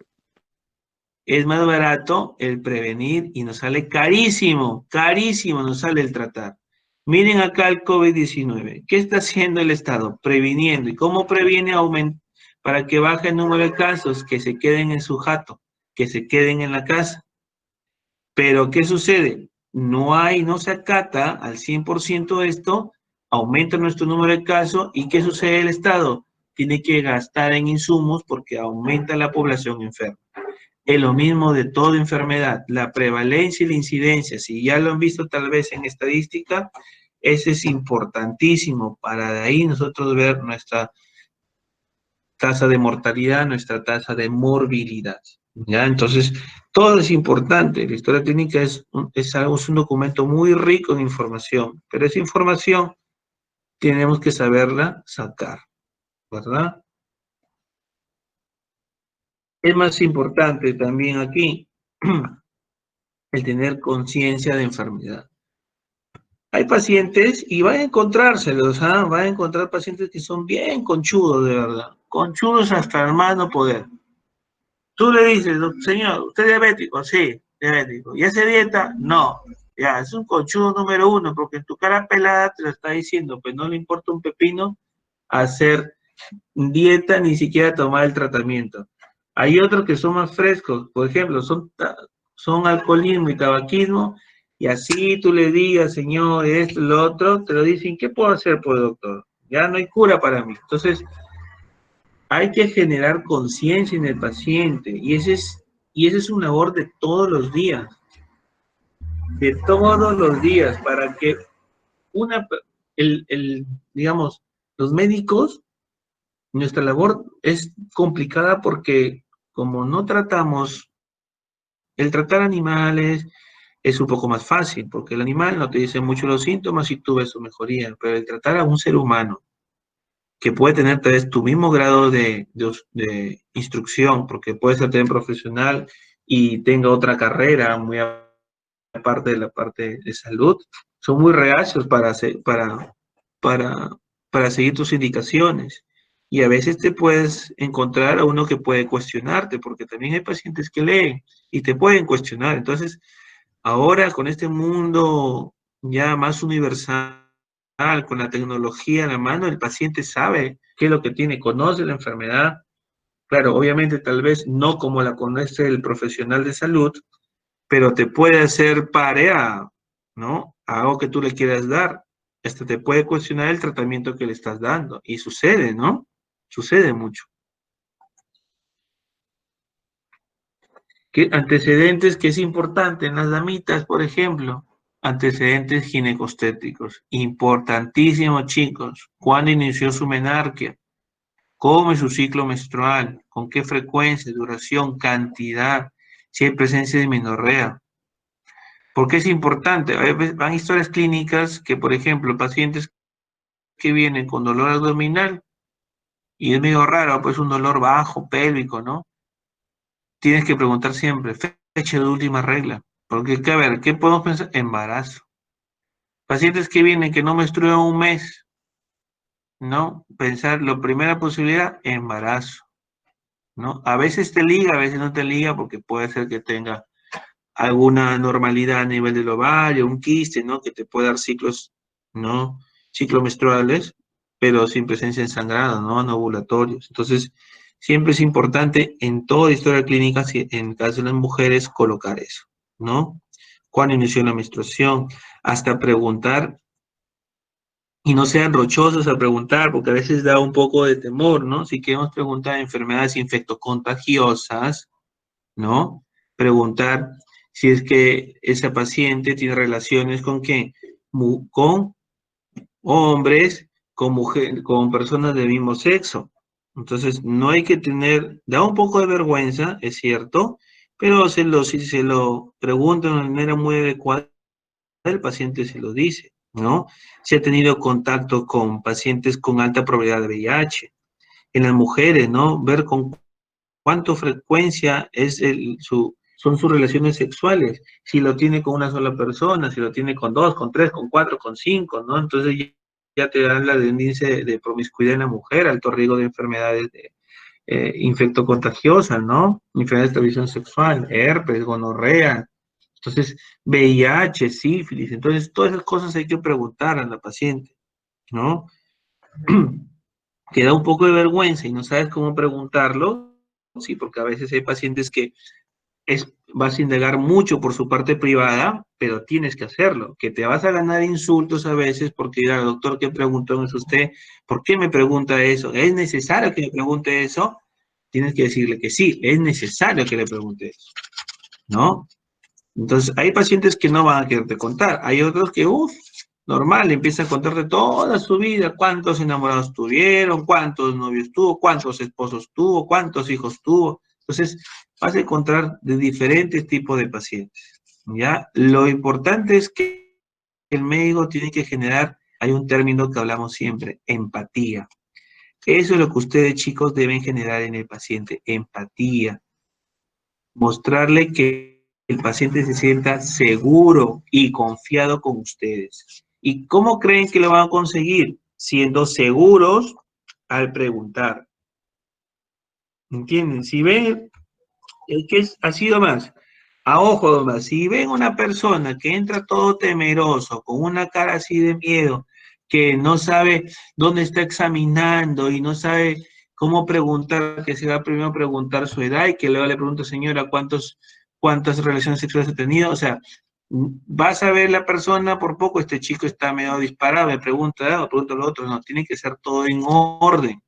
S2: es más barato el prevenir y nos sale carísimo, carísimo nos sale el tratar. Miren acá el COVID-19. ¿Qué está haciendo el Estado? Previniendo. ¿Y cómo previene para que baje el número de casos? Que se queden en su jato, que se queden en la casa. Pero, ¿qué sucede? No se acata al 100% esto, aumenta nuestro número de casos, ¿y qué sucede el Estado? Tiene que gastar en insumos porque aumenta la población enferma. Es lo mismo de toda enfermedad, la prevalencia y la incidencia, si ya lo han visto tal vez en estadística, ese es importantísimo para de ahí nosotros ver nuestra tasa de mortalidad, nuestra tasa de morbilidad. ¿Ya? Entonces, todo es importante. La historia clínica es un documento muy rico en información, pero esa información tenemos que saberla sacar, ¿verdad? Es más importante también aquí el tener conciencia de enfermedad. Hay pacientes, y va a encontrárselos, ¿ah? Va a encontrar pacientes que son bien conchudos, de verdad. Conchudos hasta el más no poder. Tú le dices, señor, ¿usted es diabético? Sí, diabético. ¿Y hace dieta? No. Ya, es un conchudo número uno, porque en tu cara pelada te lo está diciendo, pues no le importa un pepino hacer dieta, ni siquiera tomar el tratamiento. Hay otros que son más frescos, por ejemplo, son alcoholismo y tabaquismo, y así tú le digas, señor, esto, lo otro, te lo dicen, ¿qué puedo hacer, pues, doctor? Ya no hay cura para mí. Entonces, hay que generar conciencia en el paciente y esa es una labor de todos los días, para que una, digamos, los médicos, nuestra labor es complicada porque como no tratamos, el tratar animales es un poco más fácil, porque el animal no te dice mucho los síntomas y tú ves su mejoría, pero el tratar a un ser humano, que puede tener tal vez tu mismo grado de instrucción, porque puede ser también profesional y tenga otra carrera muy aparte de la parte de salud, son muy reacios para, para seguir tus indicaciones. Y a veces te puedes encontrar a uno que puede cuestionarte, porque también hay pacientes que leen y te pueden cuestionar. Entonces, ahora con este mundo ya más universal, con la tecnología en la mano, el paciente sabe qué es lo que tiene, conoce la enfermedad. Claro, obviamente tal vez no como la conoce el profesional de salud, pero te puede hacer pareja, ¿no? A algo que tú le quieras dar. Este te puede cuestionar el tratamiento que le estás dando. Y sucede, ¿no? Sucede mucho. ¿Qué antecedentes que es importante en las damitas, por ejemplo? Antecedentes ginecostéticos. Importantísimo, chicos. ¿Cuándo inició su menarquia? ¿Cómo es su ciclo menstrual? ¿Con qué frecuencia, duración, cantidad? Si hay presencia de menorrea. ¿Por qué es importante? Van historias clínicas que, por ejemplo, pacientes que vienen con dolor abdominal y es medio raro, pues un dolor bajo, pélvico, ¿no? Tienes que preguntar siempre, fecha de última regla. Porque, a ver, ¿qué podemos pensar? Embarazo. Pacientes que vienen que no menstruan un mes, ¿no? Pensar, la primera posibilidad, embarazo, ¿no? A veces te liga, a veces no te liga, porque puede ser que tenga alguna normalidad a nivel del ovario, un quiste, ¿no? Que te puede dar ciclos, ¿no? Ciclos menstruales, pero sin presencia en sangrado, ¿no? No ovulatorios. Entonces, siempre es importante en toda historia clínica, en el caso de las mujeres, colocar eso, ¿no? ¿Cuándo inició la menstruación? Hasta preguntar, y no sean rochosos a preguntar, porque a veces da un poco de temor, ¿no? Si queremos preguntar enfermedades infectocontagiosas, ¿no? Preguntar si es que esa paciente tiene relaciones con qué, con hombres, con mujeres, con personas del mismo sexo. Entonces, no hay que tener, da un poco de vergüenza, es cierto, pero si se lo preguntan de una manera muy adecuada, el paciente se lo dice, ¿no? Si ha tenido contacto con pacientes con alta probabilidad de VIH. En las mujeres, ¿no? Ver con cuánta frecuencia son sus relaciones sexuales, si lo tiene con una sola persona, si lo tiene con dos, con tres, con cuatro, con cinco, ¿no? Entonces ya te habla de un índice de promiscuidad en la mujer, alto riesgo de enfermedades infectocontagiosas, ¿no? Enfermedades de transmisión sexual, herpes, gonorrea, entonces VIH, sífilis, entonces todas esas cosas hay que preguntar a la paciente, ¿no? Que da un poco de vergüenza y no sabes cómo preguntarlo, sí, porque a veces hay pacientes que vas a indagar mucho por su parte privada, pero tienes que hacerlo, que te vas a ganar insultos a veces porque, mira, doctor, ¿qué preguntó es usted? ¿Por qué me pregunta eso? ¿Es necesario que me pregunte eso? Tienes que decirle que sí, es necesario que le pregunte eso, ¿no? Entonces, hay pacientes que no van a quererte contar, hay otros que, normal, empieza a contarte toda su vida, cuántos enamorados tuvieron, cuántos novios tuvo, cuántos esposos tuvo, cuántos hijos tuvo. Entonces, vas a encontrar de diferentes tipos de pacientes, ¿ya? Lo importante es que el médico tiene que generar, hay un término que hablamos siempre, empatía. Eso es lo que ustedes, chicos, deben generar en el paciente, empatía. Mostrarle que el paciente se sienta seguro y confiado con ustedes. ¿Y cómo creen que lo van a conseguir? Siendo seguros al preguntar. ¿Entienden? Si ven, es que ha sido más, a ojo nomás, si ven una persona que entra todo temeroso, con una cara así de miedo, que no sabe dónde está examinando y no sabe cómo preguntar, que se va primero a preguntar su edad y que luego le pregunta, señora, cuántas relaciones sexuales ha tenido, o sea, vas a ver la persona por poco, este chico está medio disparado, me pregunta, me pregunta lo otro, no, tiene que ser todo en orden.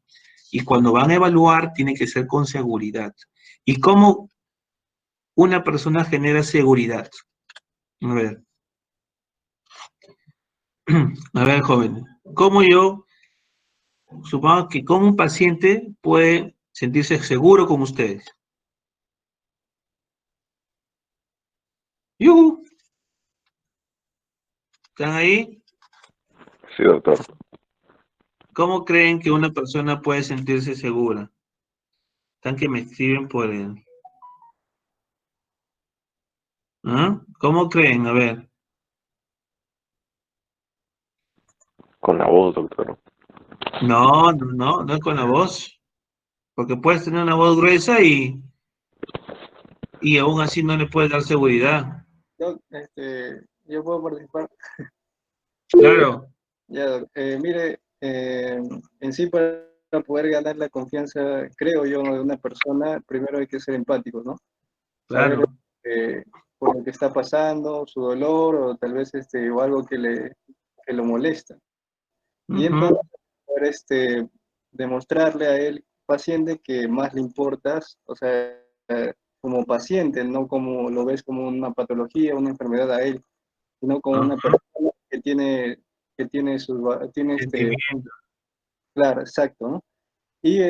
S2: Y cuando van a evaluar, tiene que ser con seguridad. ¿Y cómo una persona genera seguridad? A ver, a ver, joven, ¿cómo yo, supongo que cómo un paciente puede sentirse seguro con ustedes? ¡Yuhu! ¿Están ahí?
S1: Sí, doctor.
S2: ¿Cómo creen que una persona puede sentirse segura? Están que me escriben por el... ¿Ah? ¿Cómo creen? A ver.
S1: Con la voz, doctor.
S2: No es con la voz. Porque puedes tener una voz gruesa y aún así no le puedes dar seguridad.
S4: Yo puedo participar.
S2: Claro,
S4: Ya, mire, en sí para poder ganar la confianza, creo yo, de una persona, primero hay que ser empático, ¿no? Saber
S2: claro.
S4: eh, por lo que está pasando, su dolor o tal vez o algo que lo molesta. Y
S2: Ujú.
S4: entonces poder demostrarle a él, paciente, que más le importas, o sea, como paciente, no como lo ves como una patología, una enfermedad a él, sino como una
S2: Ajá.
S4: persona tiene
S2: Sentimiento.
S4: claro, exacto, ¿no? Y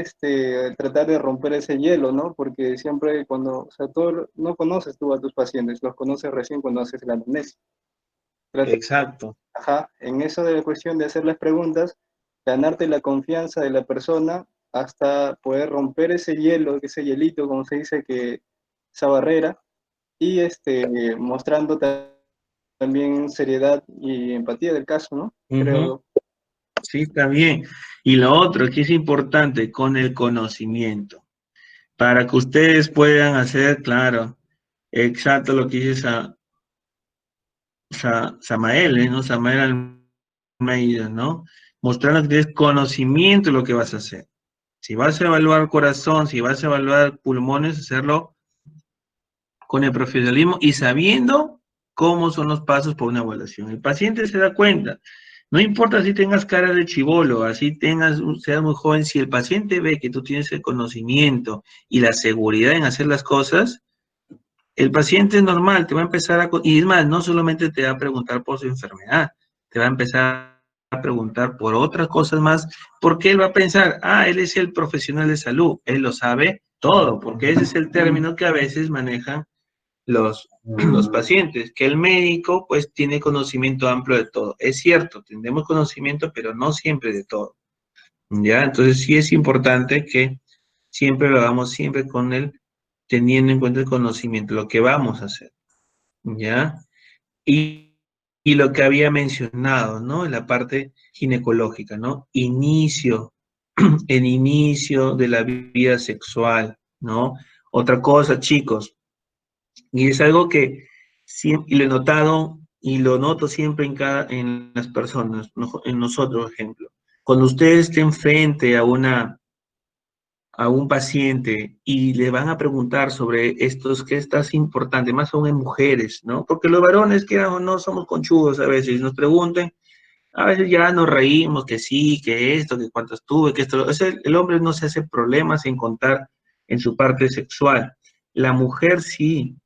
S4: tratar de romper ese hielo, ¿no? Porque siempre o sea, no conoces tú a tus pacientes, los conoces recién cuando haces la anamnesis. Trata,
S2: Exacto.
S4: ajá, en eso de la cuestión de hacer las preguntas, ganarte la confianza de la persona hasta poder romper ese hielo, ese hielito, como se dice, que esa barrera, y mostrando también seriedad y empatía del caso, ¿no? Creo.
S2: Sí, está bien. Y lo otro que es importante, con el conocimiento, para que ustedes puedan hacer, claro, exacto lo que dice Samael, ¿no? Samael Almeida, ¿no? Mostrando que tienes conocimiento de lo que vas a hacer. Si vas a evaluar corazón, si vas a evaluar pulmones, hacerlo con el profesionalismo y sabiendo cómo son los pasos por una evaluación. El paciente se da cuenta. No importa si tengas cara de chibolo, así seas muy joven, si el paciente ve que tú tienes el conocimiento y la seguridad en hacer las cosas, el paciente es normal, te va a empezar y es más, no solamente te va a preguntar por su enfermedad, te va a empezar a preguntar por otras cosas más, porque él va a pensar, él es el profesional de salud, él lo sabe todo, porque ese es el término que a veces manejan los pacientes, que el médico pues tiene conocimiento amplio de todo. Es cierto, tenemos conocimiento, pero no siempre de todo. ¿Ya? Entonces sí es importante que siempre lo hagamos siempre con él, teniendo en cuenta el conocimiento, lo que vamos a hacer. ¿Ya? Y lo que había mencionado, ¿no? En la parte ginecológica, ¿no? El inicio de la vida sexual, ¿no? Otra cosa, chicos, y es algo que y lo he notado y lo noto siempre en las personas, en nosotros, por ejemplo. Cuando ustedes estén frente a un paciente y le van a preguntar sobre estos, que es importante, más aún en mujeres, ¿no? Porque los varones, que no somos conchudos a veces, nos preguntan, a veces ya nos reímos, que sí, que esto, que cuántos tuve, que esto. El hombre no se hace problemas en contar en su parte sexual. La mujer sí.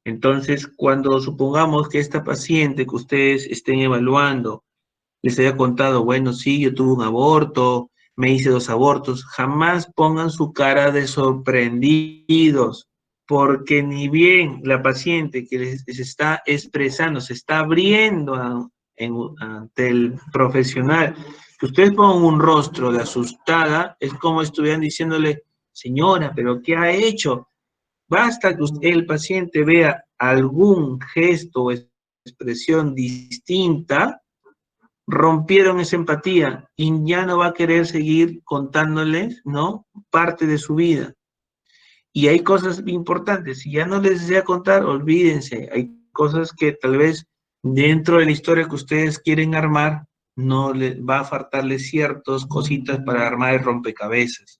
S2: Entonces, cuando supongamos que esta paciente que ustedes estén evaluando les haya contado, bueno, sí, yo tuve un aborto, me hice 2 abortos, jamás pongan su cara de sorprendidos, porque ni bien la paciente que les está expresando, se está abriendo ante el profesional, que ustedes pongan un rostro de asustada, es como estuvieran diciéndole, señora, ¿pero qué ha hecho? Basta que el paciente vea algún gesto o expresión distinta, rompieron esa empatía y ya no va a querer seguir contándoles, ¿no? Parte de su vida. Y hay cosas importantes, si ya no les desea contar, olvídense, hay cosas que tal vez dentro de la historia que ustedes quieren armar, no les va a faltarles ciertas cositas para armar el rompecabezas,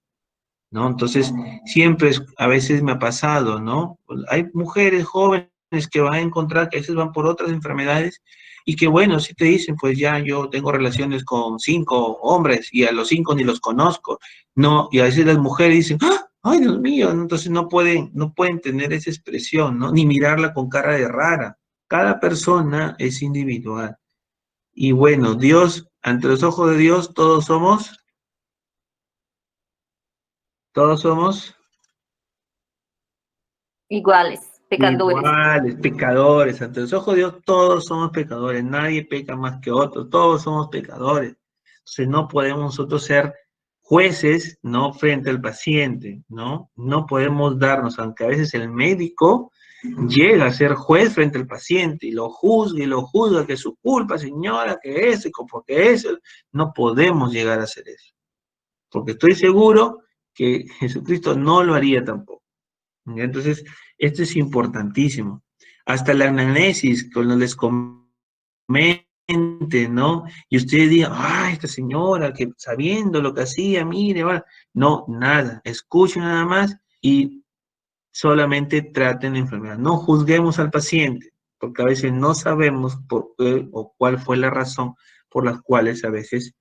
S2: ¿no? Entonces, siempre a veces me ha pasado, ¿no? Hay mujeres jóvenes que van a encontrar que a veces van por otras enfermedades y que, bueno, si te dicen, pues ya yo tengo relaciones con 5 hombres y a los 5 ni los conozco, ¿no? Y a veces las mujeres dicen, ¡ah! ¡Ay, Dios mío! Entonces no pueden tener esa expresión, ¿no? Ni mirarla con cara de rara. Cada persona es individual. Y bueno, Dios, ante los ojos de Dios, todos somos
S3: Iguales, pecadores.
S2: iguales, pecadores. Ante los ojos de Dios, todos somos pecadores. Nadie peca más que otro. Todos somos pecadores. Entonces, no podemos nosotros ser jueces, ¿no? Frente al paciente, ¿no? No podemos darnos, aunque a veces el médico llega a ser juez frente al paciente y lo juzga, que es su culpa, señora, que eso, y porque eso. No podemos llegar a hacer eso. Porque estoy seguro que Jesucristo no lo haría tampoco. Entonces, esto es importantísimo. Hasta la anamnesis, cuando les comente, ¿no? Y ustedes digan, esta señora que sabiendo lo que hacía, mire, va. No, nada. Escuchen nada más y solamente traten la enfermedad. No juzguemos al paciente, porque a veces no sabemos por qué o cuál fue la razón por las cuales a veces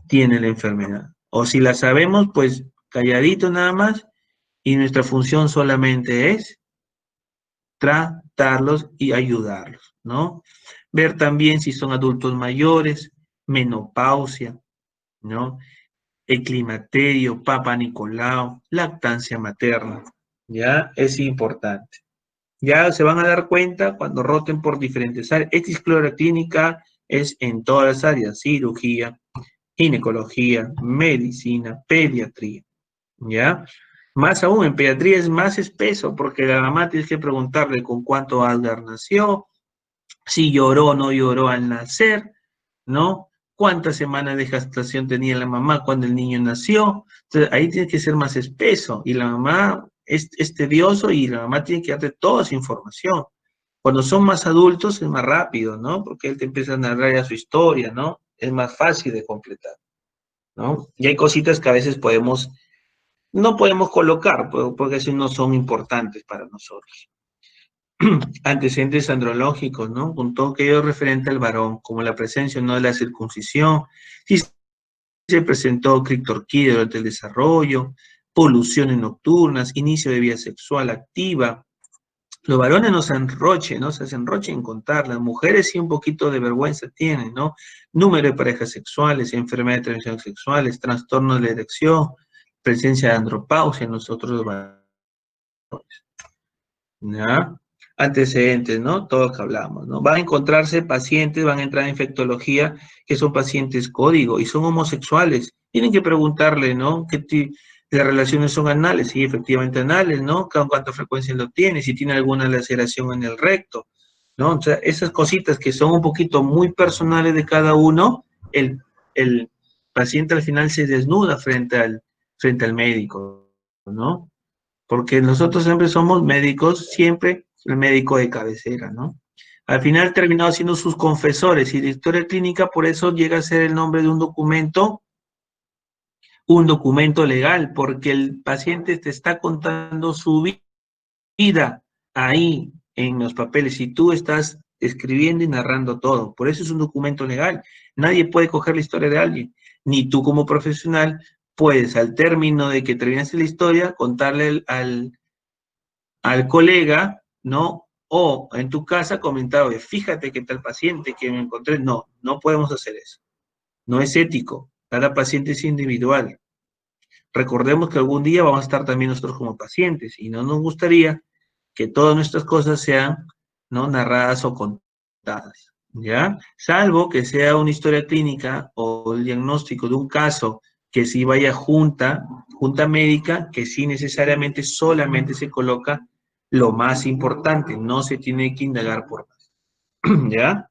S2: tiene la enfermedad. O si la sabemos, pues calladito nada más, y nuestra función solamente es tratarlos y ayudarlos, ¿no? Ver también si son adultos mayores, menopausia, ¿no? El climaterio, Papa Nicolau, lactancia materna, ¿ya? Es importante. Ya se van a dar cuenta cuando roten por diferentes áreas. Esta exploración clínica es en todas las áreas, cirugía, ginecología, medicina, pediatría, ¿ya? Más aún, en pediatría es más espeso, porque la mamá tienes que preguntarle con cuánto Asgar nació, si lloró o no lloró al nacer, ¿no? ¿Cuántas semanas de gestación tenía la mamá cuando el niño nació? Entonces, ahí tiene que ser más espeso, y la mamá es tedioso, y la mamá tiene que darte toda esa información. Cuando son más adultos es más rápido, ¿no? Porque él te empieza a narrar ya su historia, ¿no? Es más fácil de completar, ¿no? Y hay cositas que a veces no podemos colocar, porque así no son importantes para nosotros. Antecedentes andrológicos, ¿no? Con todo aquello referente al varón, como la presencia o no de la circuncisión, si se presentó criptorquía durante el desarrollo, poluciones nocturnas, inicio de vida sexual activa. Los varones no se enrochen en contar, las mujeres sí un poquito de vergüenza tienen, ¿no? Número de parejas sexuales, enfermedades de transmisión sexuales, trastornos de la erección, presencia de andropausia en nosotros los varones, ¿ya? Antecedentes, ¿no? Todo lo que hablamos, ¿no? Van a encontrarse pacientes, van a entrar en infectología, que son pacientes código y son homosexuales. Tienen que preguntarle, ¿no? Las relaciones son anales, sí, efectivamente anales, ¿no? ¿Con cuánta frecuencia lo tiene? Si tiene alguna laceración en el recto, ¿no? O sea, esas cositas que son un poquito muy personales de cada uno, el paciente al final se desnuda frente al médico, ¿no? Porque nosotros siempre somos médicos, siempre el médico de cabecera, ¿no? Al final terminado siendo sus confesores, y la historia clínica por eso llega a ser el nombre de un documento legal, porque el paciente te está contando su vida ahí en los papeles, y tú estás escribiendo y narrando todo. Por eso es un documento legal. Nadie puede coger la historia de alguien, ni tú como profesional puedes, al término de que terminaste la historia, contarle al colega, ¿no? O en tu casa comentar, oye, fíjate que tal paciente que me encontré, no, no podemos hacer eso. No es ético. Cada paciente es individual. Recordemos que algún día vamos a estar también nosotros como pacientes, y no nos gustaría que todas nuestras cosas sean, ¿no?, narradas o contadas, ¿ya? Salvo que sea una historia clínica o el diagnóstico de un caso que sí vaya junta médica, que sí necesariamente solamente se coloca lo más importante, no se tiene que indagar por más, ¿ya?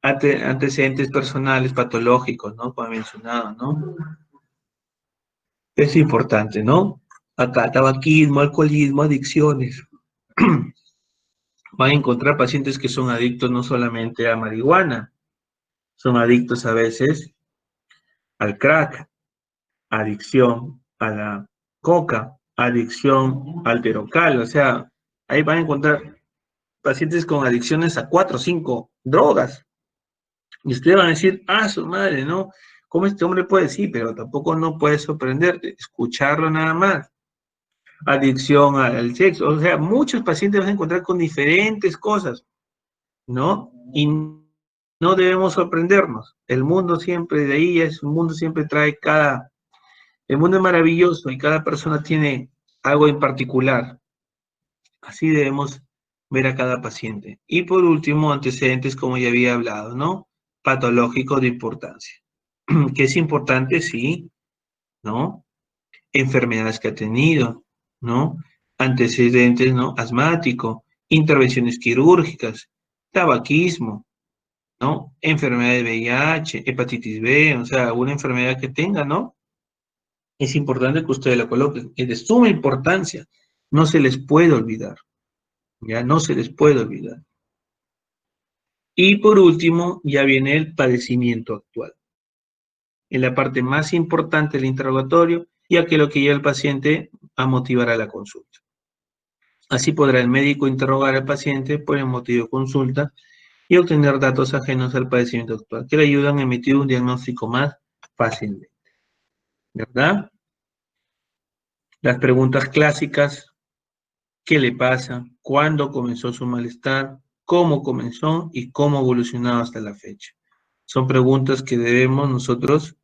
S2: Antecedentes personales patológicos, ¿no? Como he mencionado, ¿no? Es importante, ¿no? Acá, tabaquismo, alcoholismo, adicciones. Van a encontrar pacientes que son adictos no solamente a marihuana, son adictos a veces al crack, adicción a la coca, adicción al terocal, o sea, ahí van a encontrar pacientes con adicciones a 4 o 5 drogas. Y ustedes van a decir, ah, su madre, ¿no? ¿Cómo este hombre puede decir? Pero tampoco no puede sorprenderte, escucharlo nada más. Adicción al sexo, o sea, muchos pacientes van a encontrar con diferentes cosas, ¿no? Y no debemos sorprendernos. El mundo siempre, de ahí es, un mundo siempre trae el mundo es maravilloso y cada persona tiene algo en particular. Así debemos ver a cada paciente. Y por último, antecedentes, como ya había hablado, ¿no? Patológicos de importancia. ¿Que es importante? Sí, ¿no? Enfermedades que ha tenido, ¿no? Antecedentes, ¿no? Asmático, intervenciones quirúrgicas, tabaquismo, ¿no? Enfermedad de VIH, hepatitis B, o sea, alguna enfermedad que tenga, ¿no? Es importante que ustedes la coloquen. Es de suma importancia. No se les puede olvidar. Ya no se les puede olvidar. Y por último, ya viene el padecimiento actual. En la parte más importante del interrogatorio, ya que lo que lleva al paciente a motivar a la consulta. Así podrá el médico interrogar al paciente por el motivo de consulta y obtener datos ajenos al padecimiento actual, que le ayudan a emitir un diagnóstico más fácilmente. ¿Verdad? Las preguntas clásicas: ¿qué le pasa? ¿Cuándo comenzó su malestar? ¿Cómo comenzó? ¿Y cómo ha evolucionado hasta la fecha? Son preguntas que debemos nosotros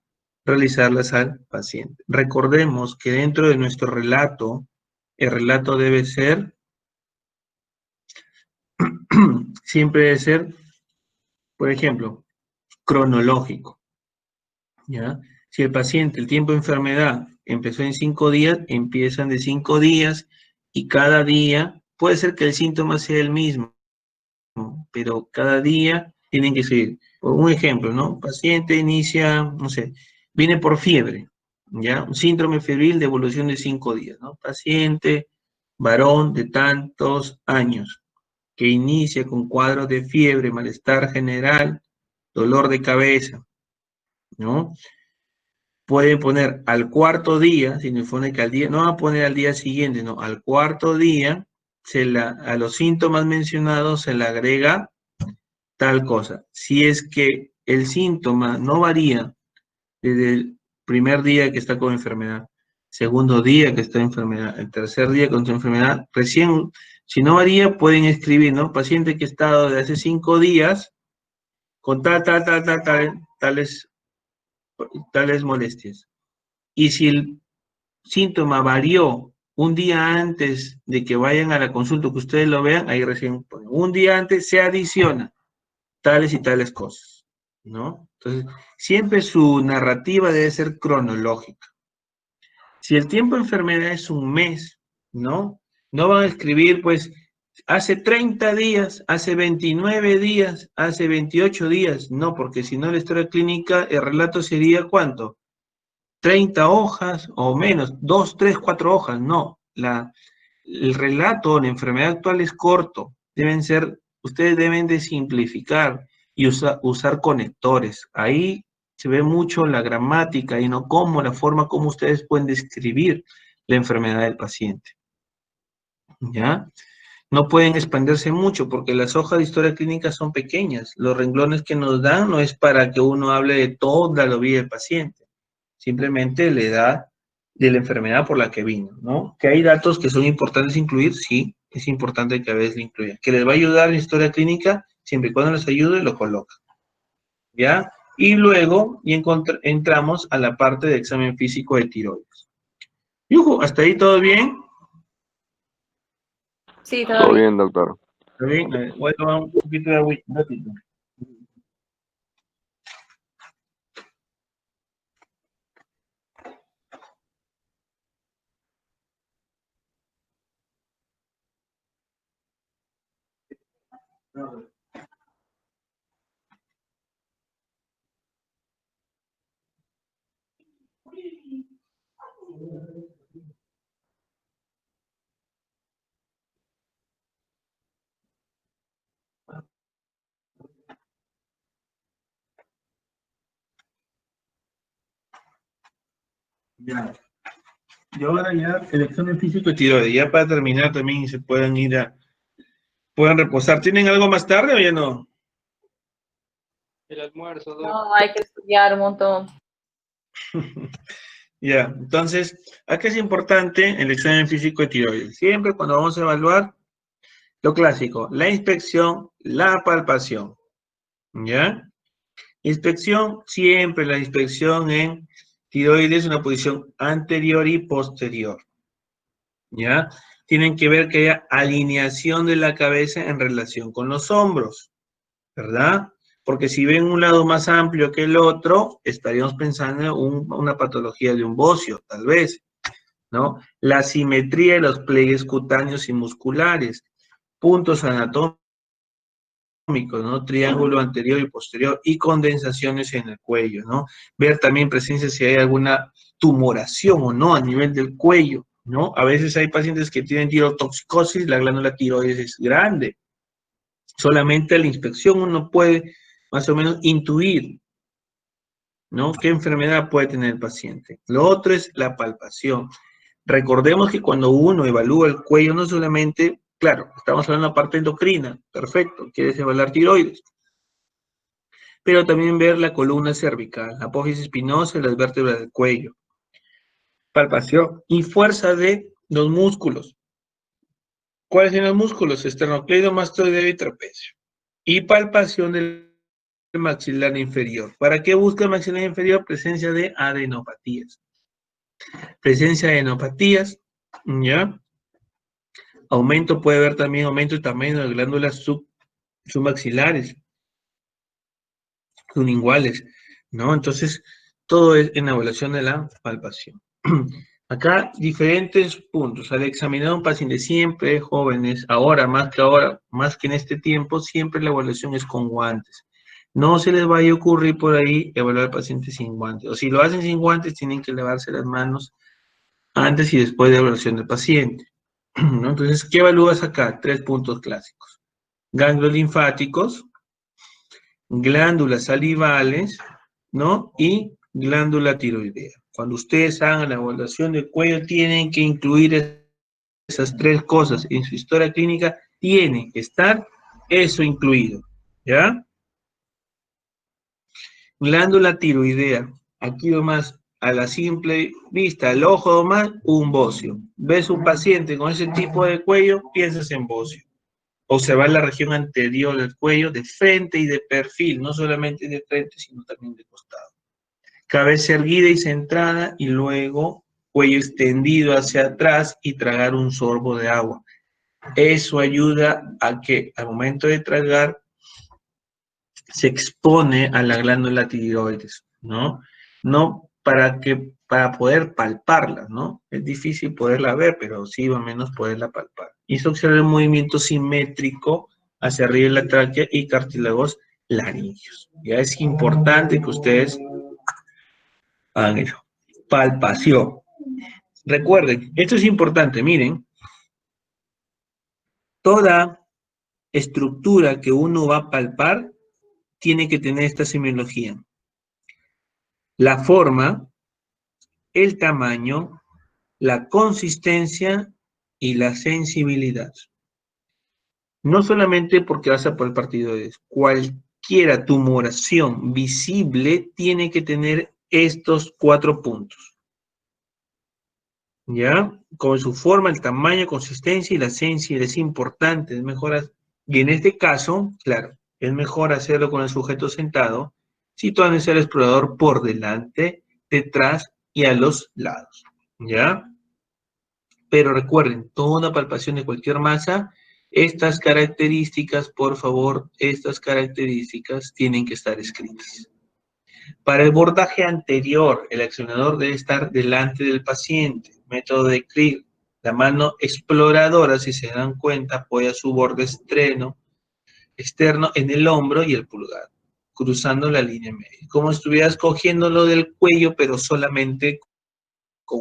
S2: realizarlas al paciente. Recordemos que dentro de nuestro relato, el relato debe ser, siempre debe ser, por ejemplo, cronológico. ¿ya? Si el paciente, el tiempo de enfermedad empezó en 5 días, empiezan de 5 días y cada día, puede ser que el síntoma sea el mismo, pero cada día tienen que seguir. Por un ejemplo, ¿no? Paciente inicia, no sé, viene por fiebre, ¿ya? Un síndrome febril de evolución de 5 días, ¿no? Paciente, varón de tantos años, que inicia con cuadros de fiebre, malestar general, dolor de cabeza, ¿no? Pueden poner al cuarto día, significa que al día, no va a poner al día siguiente, no, al cuarto día, a los síntomas mencionados se le agrega tal cosa. Si es que el síntoma no varía desde el primer día que está con enfermedad, segundo día que está en enfermedad, el tercer día con su enfermedad, recién, si no varía, pueden escribir, ¿no? Paciente que ha estado de hace 5 días con tales molestias. Y si el síntoma varió un día antes de que vayan a la consulta, que ustedes lo vean, ahí recién ponen, un día antes se adiciona tales y tales cosas, ¿no? Entonces, siempre su narrativa debe ser cronológica. Si el tiempo de enfermedad es un mes, ¿no? No van a escribir, pues, hace 30 días, hace 29 días, hace 28 días, no, porque si no la historia clínica, el relato sería ¿cuánto? 30 hojas o menos, 2, 3, 4 hojas, no. El relato, la enfermedad actual es corto, ustedes deben de simplificar y usar conectores. Ahí se ve mucho la gramática y no cómo, la forma como ustedes pueden describir la enfermedad del paciente. ¿Ya? No pueden expandirse mucho porque las hojas de historia clínica son pequeñas. Los renglones que nos dan no es para que uno hable de toda la vida del paciente, simplemente la edad de la enfermedad por la que vino, ¿no? Que hay datos que son importantes incluir, sí, es importante que a veces lo incluyan. Que les va a ayudar en historia clínica, siempre y cuando les ayude, lo coloca, ¿ya? Y luego entramos a la parte de examen físico de tiroides. Yujo, ¿hasta ahí todo bien?
S3: Sí,
S1: Todo
S3: todo bien.
S1: bien, doctor.
S2: ¿Está bien? Voy a tomar un poquito de agua, un ratito. Ya. Y ahora ya el examen físico de tiroides, ya para terminar también y se puedan puedan reposar. ¿Tienen algo más tarde o ya no?
S4: El almuerzo, Doc.
S3: No, hay que estudiar un montón.
S2: Ya, entonces, acá es importante el examen físico de tiroides. Siempre cuando vamos a evaluar, lo clásico, la inspección, la palpación. ¿Ya? Inspección, siempre la inspección en tiroides es una posición anterior y posterior. ¿Ya? Tienen que ver que haya alineación de la cabeza en relación con los hombros, ¿verdad? Porque si ven un lado más amplio que el otro, estaríamos pensando en una patología de un bocio, tal vez, ¿no? La simetría de los pliegues cutáneos y musculares, puntos anatómicos, ¿no? Triángulo anterior y posterior y condensaciones en el cuello, ¿no? Ver también presencia si hay alguna tumoración o no a nivel del cuello, ¿no? A veces hay pacientes que tienen tirotoxicosis, la glándula tiroides es grande. Solamente a la inspección uno puede más o menos intuir, ¿no? ¿Qué enfermedad puede tener el paciente? Lo otro es la palpación. Recordemos que cuando uno evalúa el cuello, no solamente, claro, estamos hablando de la parte endocrina, perfecto, quieres evaluar tiroides, pero también ver la columna cervical, la apófisis espinosa y las vértebras del cuello. Palpación y fuerza de los músculos. ¿Cuáles son los músculos? Esternocleido, mastoideo y trapecio. Y palpación del maxilar inferior. ¿Para qué busca el maxilar inferior? Presencia de adenopatías. Presencia de adenopatías, ¿ya? Aumento, puede haber también aumento de tamaño de glándulas submaxilares, sublinguales, ¿no? Entonces, Todo es en la evaluación de la palpación. Acá diferentes puntos. Al examinar a un paciente, siempre jóvenes, ahora, más que en este tiempo, siempre la evaluación es con guantes. No se les vaya a ocurrir por ahí evaluar al paciente sin guantes. O si lo hacen sin guantes, tienen que lavarse las manos antes y después de la evaluación del paciente. ¿No? Entonces, ¿qué evalúas acá? 3 puntos clásicos. Ganglios linfáticos, glándulas salivales, ¿no? Y glándula tiroidea. Cuando ustedes hagan la evaluación del cuello, tienen que incluir esas 3 cosas. En su historia clínica tiene que estar eso incluido, ¿ya? Glándula tiroidea. Aquí nomás, a la simple vista, al ojo nomás, un bocio. Ves un paciente con ese tipo de cuello, piensas en bocio. Observar la región anterior del cuello, de frente y de perfil, no solamente de frente, sino también de costado. Cabeza erguida y centrada, y luego cuello extendido hacia atrás y tragar un sorbo de agua. Eso ayuda a que al momento de tragar se expone a la glándula tiroides, ¿no? No para poder palparla, ¿no? Es difícil poderla ver, pero sí o menos poderla palpar. Y se observa el movimiento simétrico hacia arriba de la tráquea y cartílagos laringeos. Ya es importante que ustedes hagan eso. Palpación. Recuerden, esto es importante, miren, toda estructura que uno va a palpar tiene que tener esta semiología. La forma, el tamaño, la consistencia y la sensibilidad. No solamente porque vas a palpar tiroides, cualquiera tumoración visible tiene que tener estos 4 puntos. ¿Ya? Con su forma, el tamaño, consistencia y la sensibilidad es importante, es mejor, y en este caso, claro, es mejor hacerlo con el sujeto sentado, situando el explorador por delante, detrás y a los lados, ¿ya? Pero recuerden, toda una palpación de cualquier masa, estas características, por favor, estas características tienen que estar escritas. Para el bordaje anterior, el examinador debe estar delante del paciente. Método de Krieg. La mano exploradora, si se dan cuenta, apoya su borde externo en el hombro y el pulgar, cruzando la línea media. Como si estuvieras cogiéndolo del cuello, pero solamente con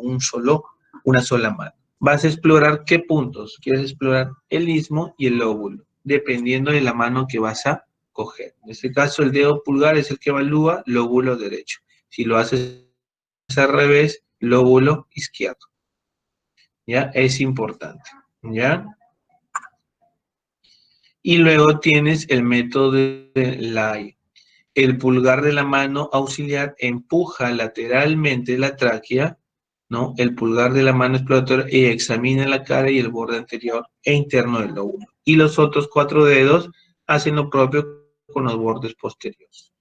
S2: una sola mano. Vas a explorar qué puntos. Quieres explorar el istmo y el lóbulo, dependiendo de la mano que vas a coger. En este caso, el dedo pulgar es el que evalúa lóbulo derecho. Si lo haces al revés, lóbulo izquierdo. ¿Ya? Es importante. ¿Ya? Y luego tienes el método de Lai. El pulgar de la mano auxiliar empuja lateralmente la tráquea, ¿no? El pulgar de la mano exploratoria y examina la cara y el borde anterior e interno del lóbulo. Y los otros 4 dedos hacen lo propio con los bordes posteriores.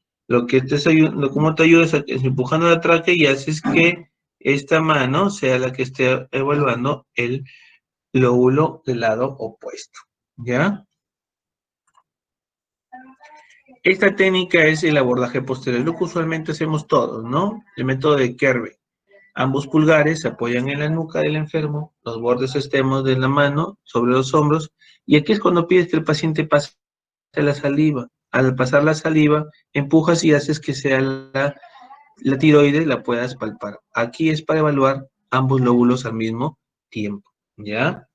S2: ¿Cómo te ayudas? Es empujando la tráquea y haces que esta mano sea la que esté evaluando el lóbulo del lado opuesto. ¿Ya? Esta técnica es el abordaje posterior, lo que usualmente hacemos todos, ¿no? El método de Kerbe. Ambos pulgares se apoyan en la nuca del enfermo, los bordes extremos de la mano sobre los hombros, y aquí es cuando pides que el paciente pase la saliva. Al pasar la saliva, empujas y haces que sea la tiroides, la puedas palpar. Aquí es para evaluar ambos lóbulos al mismo tiempo, ¿ya?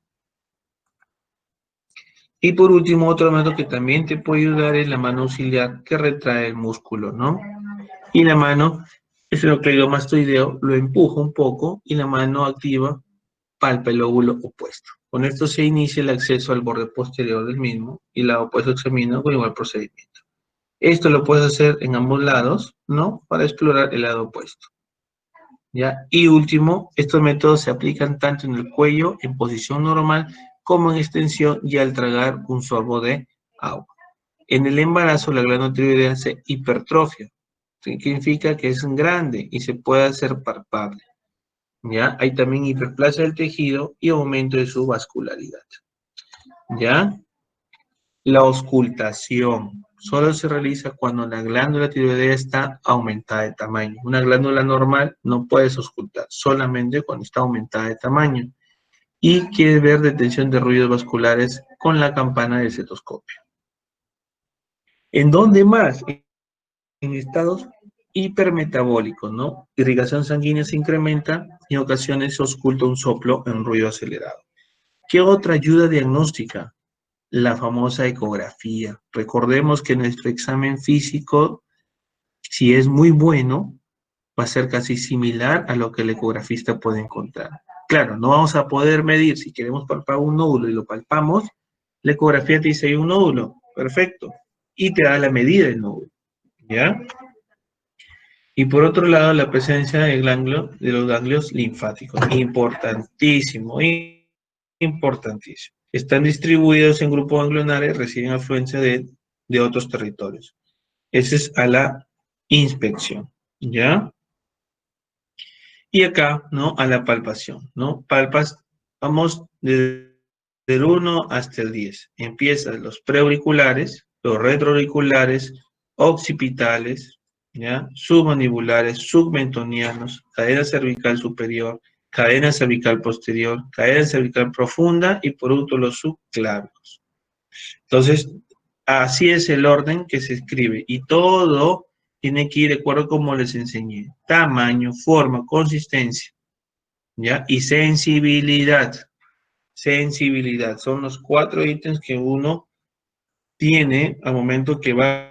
S2: Y por último, otro método que también te puede ayudar es la mano auxiliar que retrae el músculo, ¿no? Y la mano, es lo que digo mastoideo, lo empuja un poco y la mano activa palpa el lóbulo opuesto. Con esto se inicia el acceso al borde posterior del mismo y el lado opuesto examina con igual procedimiento. Esto lo puedes hacer en ambos lados, ¿no? Para explorar el lado opuesto. ¿Ya? Y último, estos métodos se aplican tanto en el cuello, en posición normal, como en extensión y al tragar un sorbo de agua. En el embarazo, la glándula tiroidea se hipertrofia. Significa que es grande y se puede hacer palpable. ¿Ya? Hay también hiperplasia del tejido y aumento de su vascularidad. ¿Ya? La auscultación. solo se realiza cuando la glándula tiroidea está aumentada de tamaño. Una glándula normal no puedes auscultar, solamente cuando está aumentada de tamaño. Y quieres ver detención de ruidos vasculares con la campana del estetoscopio. ¿En dónde más? En estados hipermetabólicos, ¿no? Irrigación sanguínea se incrementa y en ocasiones se ausculta un soplo en ruido acelerado. ¿Qué otra ayuda diagnóstica? La famosa ecografía. Recordemos que nuestro examen físico, si es muy bueno, va a ser casi similar a lo que el ecografista puede encontrar. Claro, no vamos a poder medir, si queremos palpar un nódulo y lo palpamos, la ecografía te dice hay un nódulo, perfecto, y te da la medida del nódulo, ¿ya? Y por otro lado, la presencia de los ganglios linfáticos, importantísimo, importantísimo. Están distribuidos en grupos ganglionares, reciben afluencia de otros territorios. Ese es a la inspección, ¿ya? Y acá, ¿no? A la palpación, ¿no? Palpas, vamos desde el 1 hasta el 10. Empiezan los preauriculares, los retroauriculares, occipitales, ¿ya? Submandibulares, submentonianos, cadena cervical superior, cadena cervical posterior, cadena cervical profunda y por último los subclávicos. Entonces, así es el orden que se escribe y todo tiene que ir de acuerdo como les enseñé. Tamaño, forma, consistencia, ¿ya? Y sensibilidad. Sensibilidad. Son los 4 ítems que uno tiene al momento que va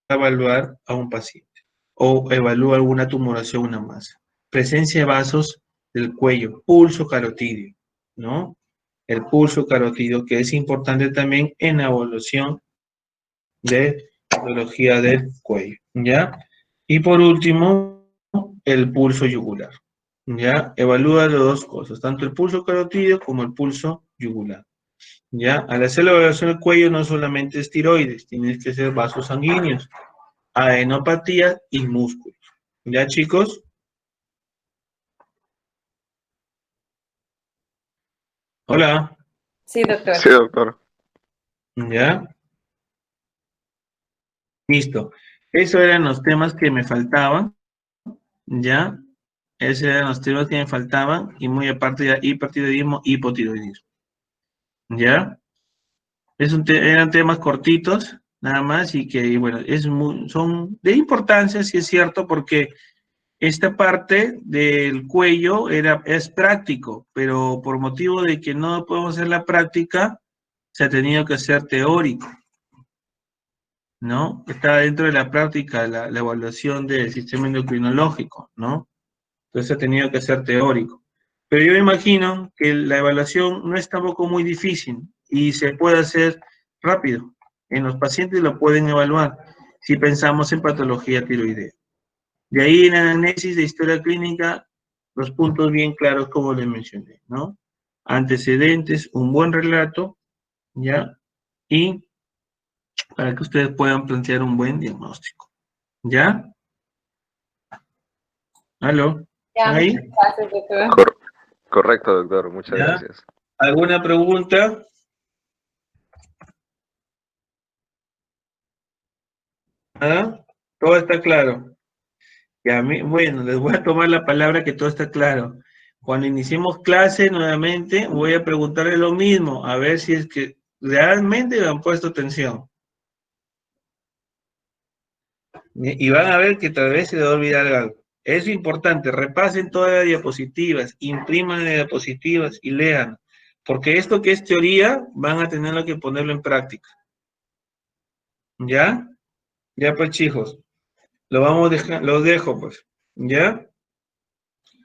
S2: a evaluar a un paciente o evalúa alguna tumoración, una masa. Presencia de vasos del cuello, pulso carotídeo, ¿no? El pulso carotídeo que es importante también en la evaluación de patología del cuello, ¿ya? Y por último, el pulso yugular, ¿ya? Evalúa las dos cosas, tanto el pulso carotídeo como el pulso yugular, ¿ya? Al hacer la evaluación del cuello no solamente es tiroides, tienes que hacer vasos sanguíneos, adenopatía y músculos, ¿ya, chicos? Hola,
S3: Sí, doctor.
S1: Sí, doctor.
S2: ¿ya? Listo. Esos eran los temas que me faltaban, ¿ya? Esos eran los temas que me faltaban y muy aparte de hipertiroidismo, hipotiroidismo. ¿Ya? Eran temas cortitos, nada más, y que, bueno, son de importancia, sí es cierto, porque esta parte del cuello es práctico, pero por motivo de que no podemos hacer la práctica, se ha tenido que hacer teórico, ¿no? Está dentro de la práctica la evaluación del sistema endocrinológico, ¿no? Entonces ha tenido que ser teórico. Pero yo imagino que la evaluación no es tampoco muy difícil y se puede hacer rápido. En los pacientes lo pueden evaluar si pensamos en patología tiroidea. De ahí en el análisis de historia clínica, los puntos bien claros como les mencioné, ¿no? Antecedentes, un buen relato, ¿ya? Y para que ustedes puedan plantear un buen diagnóstico, ¿ya? ¿Aló?
S3: Ya,
S2: ¿Están ahí?
S3: muchas gracias, doctor.
S1: Correcto, doctor. Muchas
S2: ¿Ya?
S1: gracias.
S2: ¿Alguna pregunta? ¿Ah? Todo está claro. Y a mí, bueno, les voy a tomar la palabra que todo está claro. Cuando iniciemos clase nuevamente, voy a preguntarle lo mismo, a ver si es que realmente me han puesto atención. Y van a ver que tal vez se les va a olvidar algo. Es importante, repasen todas las diapositivas, impriman las diapositivas y lean. Porque esto que es teoría, van a tener que ponerlo en práctica. ¿Ya? Ya pues, chicos. Los dejo, pues. ¿Ya?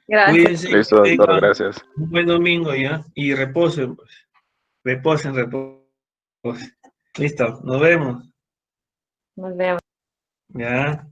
S3: Gracias.
S2: Cuídense, que
S1: Listo, doctor.
S2: tengan
S1: Gracias.
S2: un buen domingo, ¿ya? Y reposen, pues. Reposen, reposen. Listo, nos vemos.
S3: Nos vemos.
S2: ¿Ya?